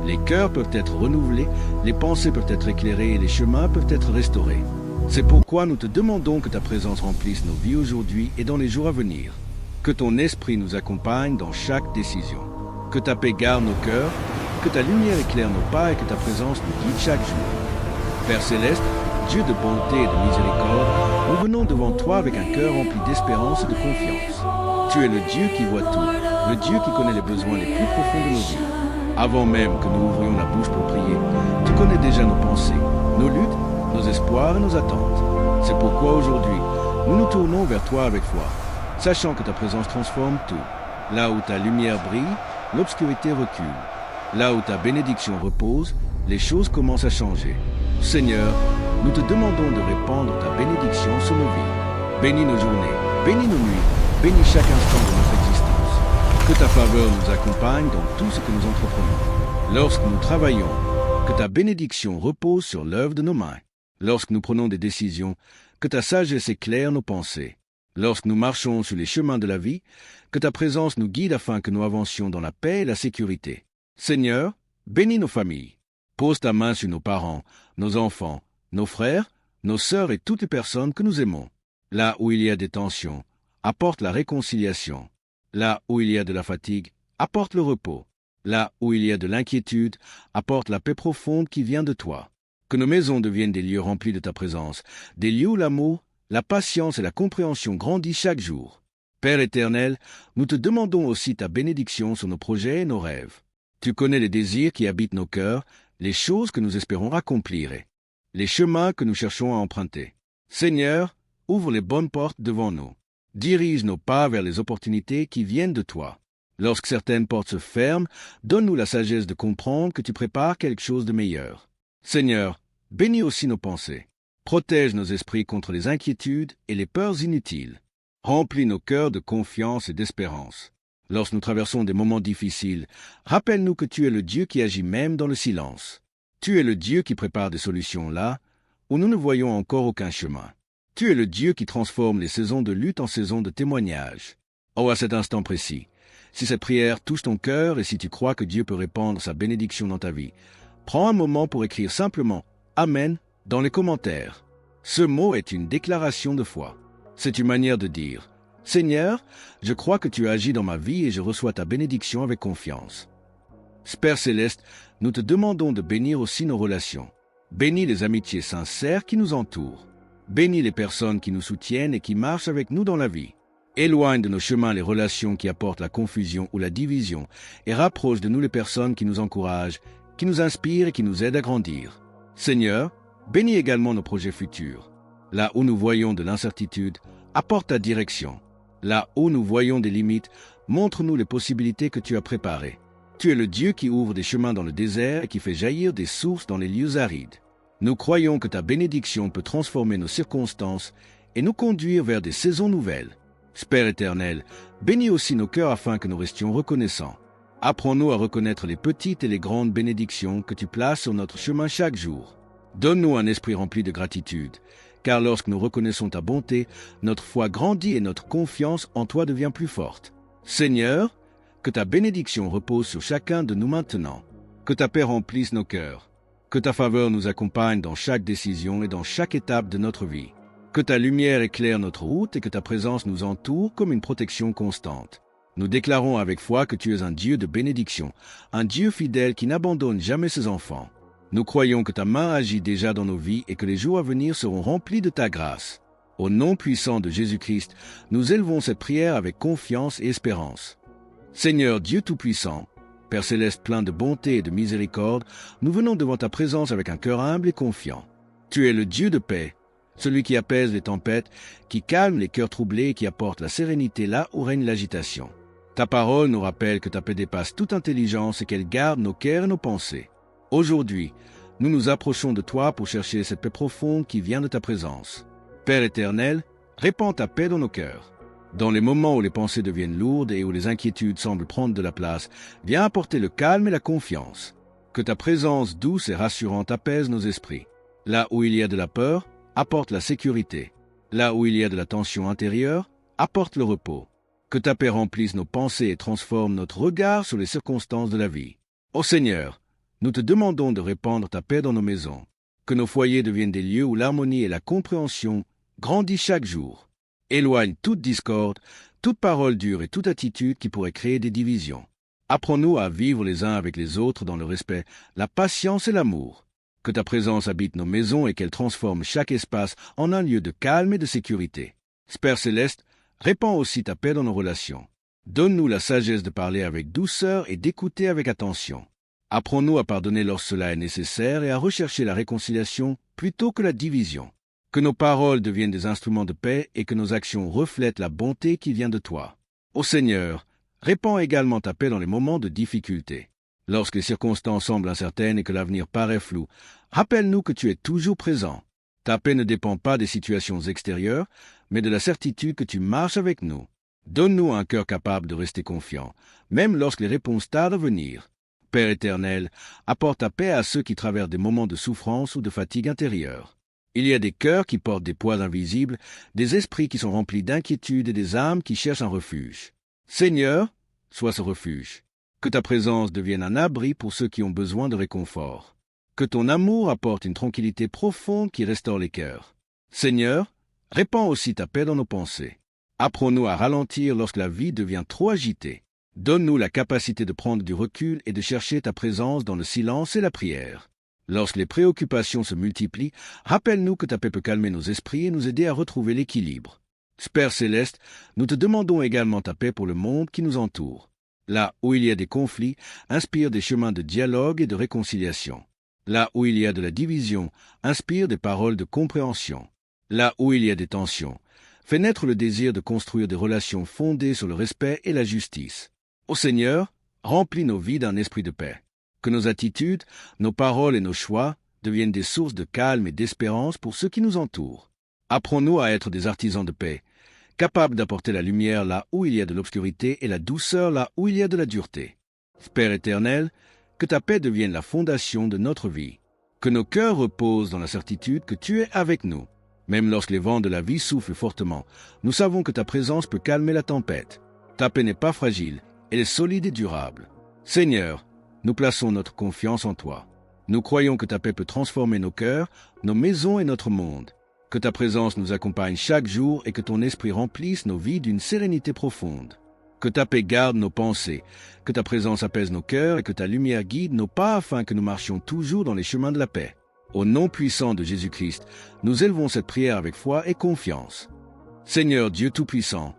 Les cœurs peuvent être renouvelés, les pensées peuvent être éclairées et les chemins peuvent être restaurés. C'est pourquoi nous te demandons que ta présence remplisse nos vies aujourd'hui et dans les jours à venir. Que ton esprit nous accompagne dans chaque décision. Que ta paix garde nos cœurs, que ta lumière éclaire nos pas et que ta présence nous guide chaque jour. Père céleste, Dieu de bonté et de miséricorde, nous venons devant toi avec un cœur rempli d'espérance et de confiance. Tu es le Dieu qui voit tout, le Dieu qui connaît les besoins les plus profonds de nos vies. Avant même que nous ouvrions la bouche pour prier, tu connais déjà nos pensées, nos luttes, nos espoirs et nos attentes. C'est pourquoi aujourd'hui, nous nous tournons vers toi avec foi, sachant que ta présence transforme tout. Là où ta lumière brille, l'obscurité recule. Là où ta bénédiction repose, les choses commencent à changer. Seigneur, nous te demandons de répandre ta bénédiction sur nos vies. Bénis nos journées, bénis nos nuits, bénis chaque instant de notre existence. Que ta faveur nous accompagne dans tout ce que nous entreprenons. Lorsque nous travaillons, que ta bénédiction repose sur l'œuvre de nos mains. Lorsque nous prenons des décisions, que ta sagesse éclaire nos pensées. Lorsque nous marchons sur les chemins de la vie, que ta présence nous guide afin que nous avancions dans la paix et la sécurité. Seigneur, bénis nos familles. Pose ta main sur nos parents, nos enfants, nos frères, nos sœurs et toutes les personnes que nous aimons. Là où il y a des tensions, apporte la réconciliation. Là où il y a de la fatigue, apporte le repos. Là où il y a de l'inquiétude, apporte la paix profonde qui vient de toi. Que nos maisons deviennent des lieux remplis de ta présence, des lieux où l'amour, la patience et la compréhension grandissent chaque jour. Père éternel, nous te demandons aussi ta bénédiction sur nos projets et nos rêves. Tu connais les désirs qui habitent nos cœurs, les choses que nous espérons accomplir, les chemins que nous cherchons à emprunter. Seigneur, ouvre les bonnes portes devant nous. Dirige nos pas vers les opportunités qui viennent de toi. Lorsque certaines portes se ferment, donne-nous la sagesse de comprendre que tu prépares quelque chose de meilleur. Seigneur, bénis aussi nos pensées. Protège nos esprits contre les inquiétudes et les peurs inutiles. Remplis nos cœurs de confiance et d'espérance. Lorsque nous traversons des moments difficiles, rappelle-nous que tu es le Dieu qui agit même dans le silence. Tu es le Dieu qui prépare des solutions là où nous ne voyons encore aucun chemin. Tu es le Dieu qui transforme les saisons de lutte en saisons de témoignage. Oh, à cet instant précis, si cette prière touche ton cœur et si tu crois que Dieu peut répandre sa bénédiction dans ta vie, prends un moment pour écrire simplement « Amen » dans les commentaires. Ce mot est une déclaration de foi. C'est une manière de dire « Seigneur, je crois que tu as agi dans ma vie et je reçois ta bénédiction avec confiance. » Père céleste, nous te demandons de bénir aussi nos relations. Bénis les amitiés sincères qui nous entourent. Bénis les personnes qui nous soutiennent et qui marchent avec nous dans la vie. Éloigne de nos chemins les relations qui apportent la confusion ou la division et rapproche de nous les personnes qui nous encouragent, qui nous inspirent et qui nous aident à grandir. Seigneur, bénis également nos projets futurs. Là où nous voyons de l'incertitude, apporte ta direction. Là où nous voyons des limites, montre-nous les possibilités que tu as préparées. Tu es le Dieu qui ouvre des chemins dans le désert et qui fait jaillir des sources dans les lieux arides. Nous croyons que ta bénédiction peut transformer nos circonstances et nous conduire vers des saisons nouvelles. Père éternel, bénis aussi nos cœurs afin que nous restions reconnaissants. Apprends-nous à reconnaître les petites et les grandes bénédictions que tu places sur notre chemin chaque jour. Donne-nous un esprit rempli de gratitude, car lorsque nous reconnaissons ta bonté, notre foi grandit et notre confiance en toi devient plus forte. Seigneur, que ta bénédiction repose sur chacun de nous maintenant. Que ta paix remplisse nos cœurs. Que ta faveur nous accompagne dans chaque décision et dans chaque étape de notre vie. Que ta lumière éclaire notre route et que ta présence nous entoure comme une protection constante. Nous déclarons avec foi que tu es un Dieu de bénédiction, un Dieu fidèle qui n'abandonne jamais ses enfants. Nous croyons que ta main agit déjà dans nos vies et que les jours à venir seront remplis de ta grâce. Au nom puissant de Jésus-Christ, nous élevons cette prière avec confiance et espérance. Seigneur Dieu Tout-Puissant, Père Céleste plein de bonté et de miséricorde, nous venons devant ta présence avec un cœur humble et confiant. Tu es le Dieu de paix, celui qui apaise les tempêtes, qui calme les cœurs troublés et qui apporte la sérénité là où règne l'agitation. Ta parole nous rappelle que ta paix dépasse toute intelligence et qu'elle garde nos cœurs et nos pensées. Aujourd'hui, nous nous approchons de toi pour chercher cette paix profonde qui vient de ta présence. Père éternel, répands ta paix dans nos cœurs. Dans les moments où les pensées deviennent lourdes et où les inquiétudes semblent prendre de la place, viens apporter le calme et la confiance. Que ta présence douce et rassurante apaise nos esprits. Là où il y a de la peur, apporte la sécurité. Là où il y a de la tension intérieure, apporte le repos. Que ta paix remplisse nos pensées et transforme notre regard sur les circonstances de la vie. Ô Seigneur, nous te demandons de répandre ta paix dans nos maisons. Que nos foyers deviennent des lieux où l'harmonie et la compréhension grandissent chaque jour. Éloigne toute discorde, toute parole dure et toute attitude qui pourrait créer des divisions. Apprends-nous à vivre les uns avec les autres dans le respect, la patience et l'amour. Que ta présence habite nos maisons et qu'elle transforme chaque espace en un lieu de calme et de sécurité. Père céleste, répands aussi ta paix dans nos relations. Donne-nous la sagesse de parler avec douceur et d'écouter avec attention. Apprends-nous à pardonner lorsque cela est nécessaire et à rechercher la réconciliation plutôt que la division. Que nos paroles deviennent des instruments de paix et que nos actions reflètent la bonté qui vient de toi. Ô Seigneur, répands également ta paix dans les moments de difficulté. Lorsque les circonstances semblent incertaines et que l'avenir paraît flou, rappelle-nous que tu es toujours présent. Ta paix ne dépend pas des situations extérieures, mais de la certitude que tu marches avec nous. Donne-nous un cœur capable de rester confiant, même lorsque les réponses tardent à venir. Père éternel, apporte ta paix à ceux qui traversent des moments de souffrance ou de fatigue intérieure. Il y a des cœurs qui portent des poids invisibles, des esprits qui sont remplis d'inquiétude et des âmes qui cherchent un refuge. Seigneur, sois ce refuge. Que ta présence devienne un abri pour ceux qui ont besoin de réconfort. Que ton amour apporte une tranquillité profonde qui restaure les cœurs. Seigneur, répands aussi ta paix dans nos pensées. Apprends-nous à ralentir lorsque la vie devient trop agitée. Donne-nous la capacité de prendre du recul et de chercher ta présence dans le silence et la prière. Lorsque les préoccupations se multiplient, rappelle-nous que ta paix peut calmer nos esprits et nous aider à retrouver l'équilibre. Père céleste, nous te demandons également ta paix pour le monde qui nous entoure. Là où il y a des conflits, inspire des chemins de dialogue et de réconciliation. Là où il y a de la division, inspire des paroles de compréhension. Là où il y a des tensions, fais naître le désir de construire des relations fondées sur le respect et la justice. Ô Seigneur, remplis nos vies d'un esprit de paix. Que nos attitudes, nos paroles et nos choix deviennent des sources de calme et d'espérance pour ceux qui nous entourent. Apprends-nous à être des artisans de paix, capables d'apporter la lumière là où il y a de l'obscurité et la douceur là où il y a de la dureté. Père éternel, que ta paix devienne la fondation de notre vie. Que nos cœurs reposent dans la certitude que tu es avec nous. Même lorsque les vents de la vie soufflent fortement, nous savons que ta présence peut calmer la tempête. Ta paix n'est pas fragile, elle est solide et durable. Seigneur, nous plaçons notre confiance en toi. Nous croyons que ta paix peut transformer nos cœurs, nos maisons et notre monde. Que ta présence nous accompagne chaque jour et que ton esprit remplisse nos vies d'une sérénité profonde. Que ta paix garde nos pensées, que ta présence apaise nos cœurs et que ta lumière guide nos pas afin que nous marchions toujours dans les chemins de la paix. Au nom puissant de Jésus-Christ, nous élevons cette prière avec foi et confiance. Seigneur Dieu Tout-Puissant,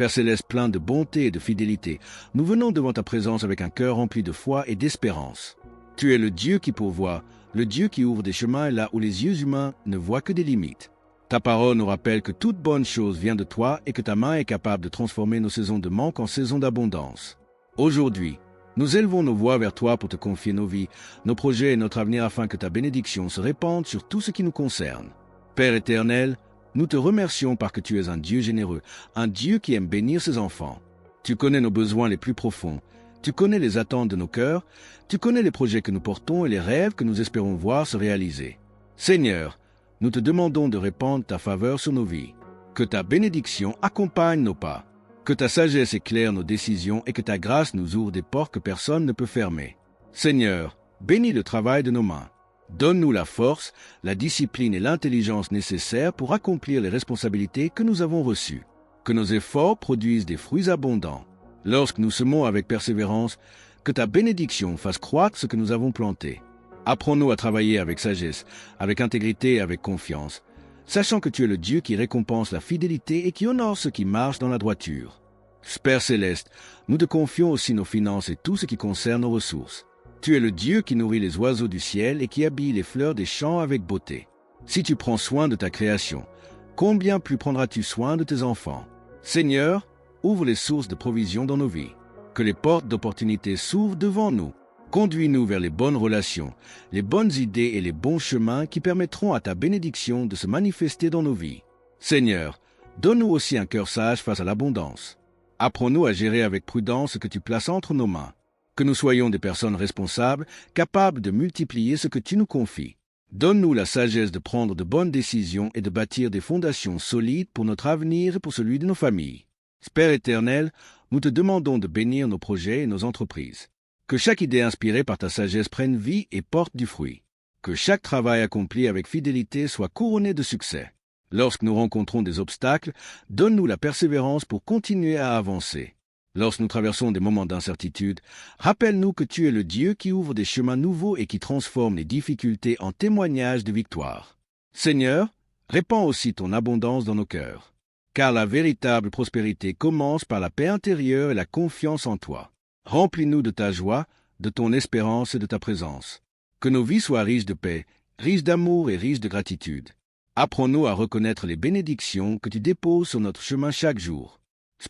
Père Céleste plein de bonté et de fidélité, nous venons devant ta présence avec un cœur rempli de foi et d'espérance. Tu es le Dieu qui pourvoit, le Dieu qui ouvre des chemins là où les yeux humains ne voient que des limites. Ta parole nous rappelle que toute bonne chose vient de toi et que ta main est capable de transformer nos saisons de manque en saisons d'abondance. Aujourd'hui, nous élevons nos voix vers toi pour te confier nos vies, nos projets et notre avenir afin que ta bénédiction se répande sur tout ce qui nous concerne. Père éternel, nous te remercions parce que tu es un Dieu généreux, un Dieu qui aime bénir ses enfants. Tu connais nos besoins les plus profonds, tu connais les attentes de nos cœurs, tu connais les projets que nous portons et les rêves que nous espérons voir se réaliser. Seigneur, nous te demandons de répandre ta faveur sur nos vies. Que ta bénédiction accompagne nos pas. Que ta sagesse éclaire nos décisions et que ta grâce nous ouvre des portes que personne ne peut fermer. Seigneur, bénis le travail de nos mains. Donne-nous la force, la discipline et l'intelligence nécessaires pour accomplir les responsabilités que nous avons reçues. Que nos efforts produisent des fruits abondants. Lorsque nous semons avec persévérance, que ta bénédiction fasse croître ce que nous avons planté. Apprends-nous à travailler avec sagesse, avec intégrité et avec confiance, sachant que tu es le Dieu qui récompense la fidélité et qui honore ceux qui marchent dans la droiture. Père céleste, nous te confions aussi nos finances et tout ce qui concerne nos ressources. Tu es le Dieu qui nourrit les oiseaux du ciel et qui habille les fleurs des champs avec beauté. Si tu prends soin de ta création, combien plus prendras-tu soin de tes enfants? Seigneur, ouvre les sources de provision dans nos vies. Que les portes d'opportunité s'ouvrent devant nous. Conduis-nous vers les bonnes relations, les bonnes idées et les bons chemins qui permettront à ta bénédiction de se manifester dans nos vies. Seigneur, donne-nous aussi un cœur sage face à l'abondance. Apprends-nous à gérer avec prudence ce que tu places entre nos mains. Que nous soyons des personnes responsables, capables de multiplier ce que tu nous confies. Donne-nous la sagesse de prendre de bonnes décisions et de bâtir des fondations solides pour notre avenir et pour celui de nos familles. Père éternel, nous te demandons de bénir nos projets et nos entreprises. Que chaque idée inspirée par ta sagesse prenne vie et porte du fruit. Que chaque travail accompli avec fidélité soit couronné de succès. Lorsque nous rencontrons des obstacles, donne-nous la persévérance pour continuer à avancer. Lorsque nous traversons des moments d'incertitude, rappelle-nous que tu es le Dieu qui ouvre des chemins nouveaux et qui transforme les difficultés en témoignages de victoire. Seigneur, répands aussi ton abondance dans nos cœurs. Car la véritable prospérité commence par la paix intérieure et la confiance en toi. Remplis-nous de ta joie, de ton espérance et de ta présence. Que nos vies soient riches de paix, riches d'amour et riches de gratitude. Apprends-nous à reconnaître les bénédictions que tu déposes sur notre chemin chaque jour.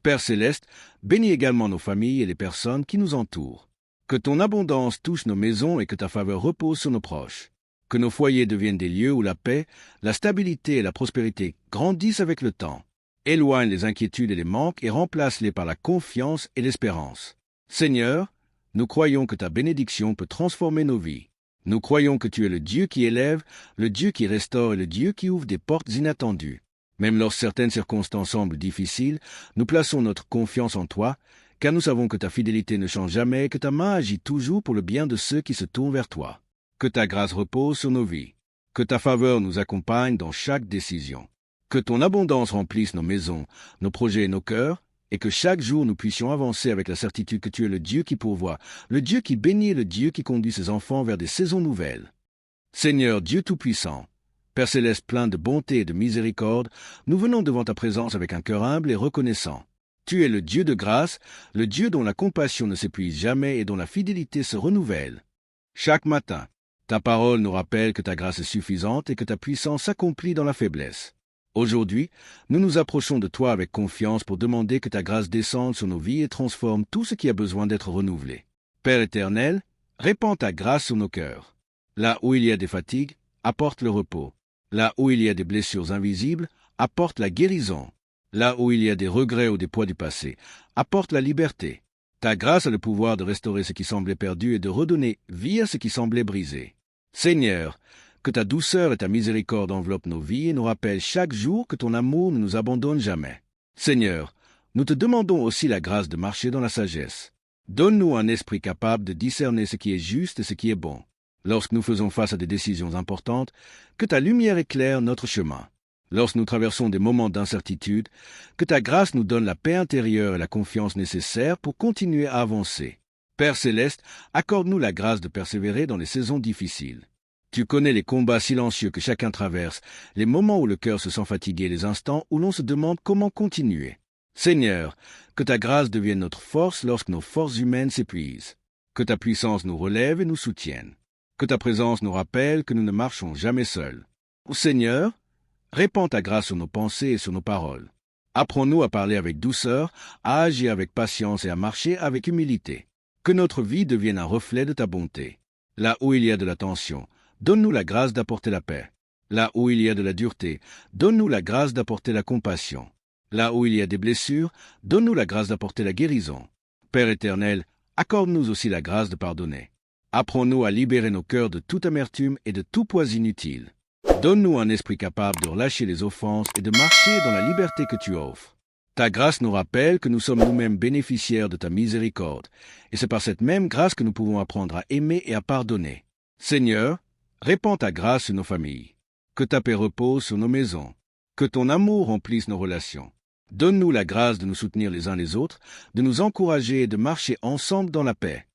Père céleste, bénis également nos familles et les personnes qui nous entourent. Que ton abondance touche nos maisons et que ta faveur repose sur nos proches. Que nos foyers deviennent des lieux où la paix, la stabilité et la prospérité grandissent avec le temps. Éloigne les inquiétudes et les manques et remplace-les par la confiance et l'espérance. Seigneur, nous croyons que ta bénédiction peut transformer nos vies. Nous croyons que tu es le Dieu qui élève, le Dieu qui restaure et le Dieu qui ouvre des portes inattendues. Même lorsque certaines circonstances semblent difficiles, nous plaçons notre confiance en toi, car nous savons que ta fidélité ne change jamais et que ta main agit toujours pour le bien de ceux qui se tournent vers toi. Que ta grâce repose sur nos vies. Que ta faveur nous accompagne dans chaque décision. Que ton abondance remplisse nos maisons, nos projets et nos cœurs, et que chaque jour nous puissions avancer avec la certitude que tu es le Dieu qui pourvoit, le Dieu qui bénit et le Dieu qui conduit ses enfants vers des saisons nouvelles. Seigneur Dieu Tout-Puissant, Père Céleste plein de bonté et de miséricorde, nous venons devant ta présence avec un cœur humble et reconnaissant. Tu es le Dieu de grâce, le Dieu dont la compassion ne s'épuise jamais et dont la fidélité se renouvelle. Chaque matin, ta parole nous rappelle que ta grâce est suffisante et que ta puissance s'accomplit dans la faiblesse. Aujourd'hui, nous nous approchons de toi avec confiance pour demander que ta grâce descende sur nos vies et transforme tout ce qui a besoin d'être renouvelé. Père éternel, répands ta grâce sur nos cœurs. Là où il y a des fatigues, apporte le repos. Là où il y a des blessures invisibles, apporte la guérison. Là où il y a des regrets ou des poids du passé, apporte la liberté. Ta grâce a le pouvoir de restaurer ce qui semblait perdu et de redonner vie à ce qui semblait brisé. Seigneur, que ta douceur et ta miséricorde enveloppent nos vies et nous rappellent chaque jour que ton amour ne nous abandonne jamais. Seigneur, nous te demandons aussi la grâce de marcher dans la sagesse. Donne-nous un esprit capable de discerner ce qui est juste et ce qui est bon. Lorsque nous faisons face à des décisions importantes, que ta lumière éclaire notre chemin. Lorsque nous traversons des moments d'incertitude, que ta grâce nous donne la paix intérieure et la confiance nécessaire pour continuer à avancer. Père céleste, accorde-nous la grâce de persévérer dans les saisons difficiles. Tu connais les combats silencieux que chacun traverse, les moments où le cœur se sent fatigué, les instants où l'on se demande comment continuer. Seigneur, que ta grâce devienne notre force lorsque nos forces humaines s'épuisent. Que ta puissance nous relève et nous soutienne. Que ta présence nous rappelle que nous ne marchons jamais seuls. Seigneur, répands ta grâce sur nos pensées et sur nos paroles. Apprends-nous à parler avec douceur, à agir avec patience et à marcher avec humilité. Que notre vie devienne un reflet de ta bonté. Là où il y a de la tension, donne-nous la grâce d'apporter la paix. Là où il y a de la dureté, donne-nous la grâce d'apporter la compassion. Là où il y a des blessures, donne-nous la grâce d'apporter la guérison. Père éternel, accorde-nous aussi la grâce de pardonner. Apprends-nous à libérer nos cœurs de toute amertume et de tout poids inutile. Donne-nous un esprit capable de relâcher les offenses et de marcher dans la liberté que tu offres. Ta grâce nous rappelle que nous sommes nous-mêmes bénéficiaires de ta miséricorde, et c'est par cette même grâce que nous pouvons apprendre à aimer et à pardonner. Seigneur, répands ta grâce sur nos familles. Que ta paix repose sur nos maisons. Que ton amour remplisse nos relations. Donne-nous la grâce de nous soutenir les uns les autres, de nous encourager et de marcher ensemble dans la paix.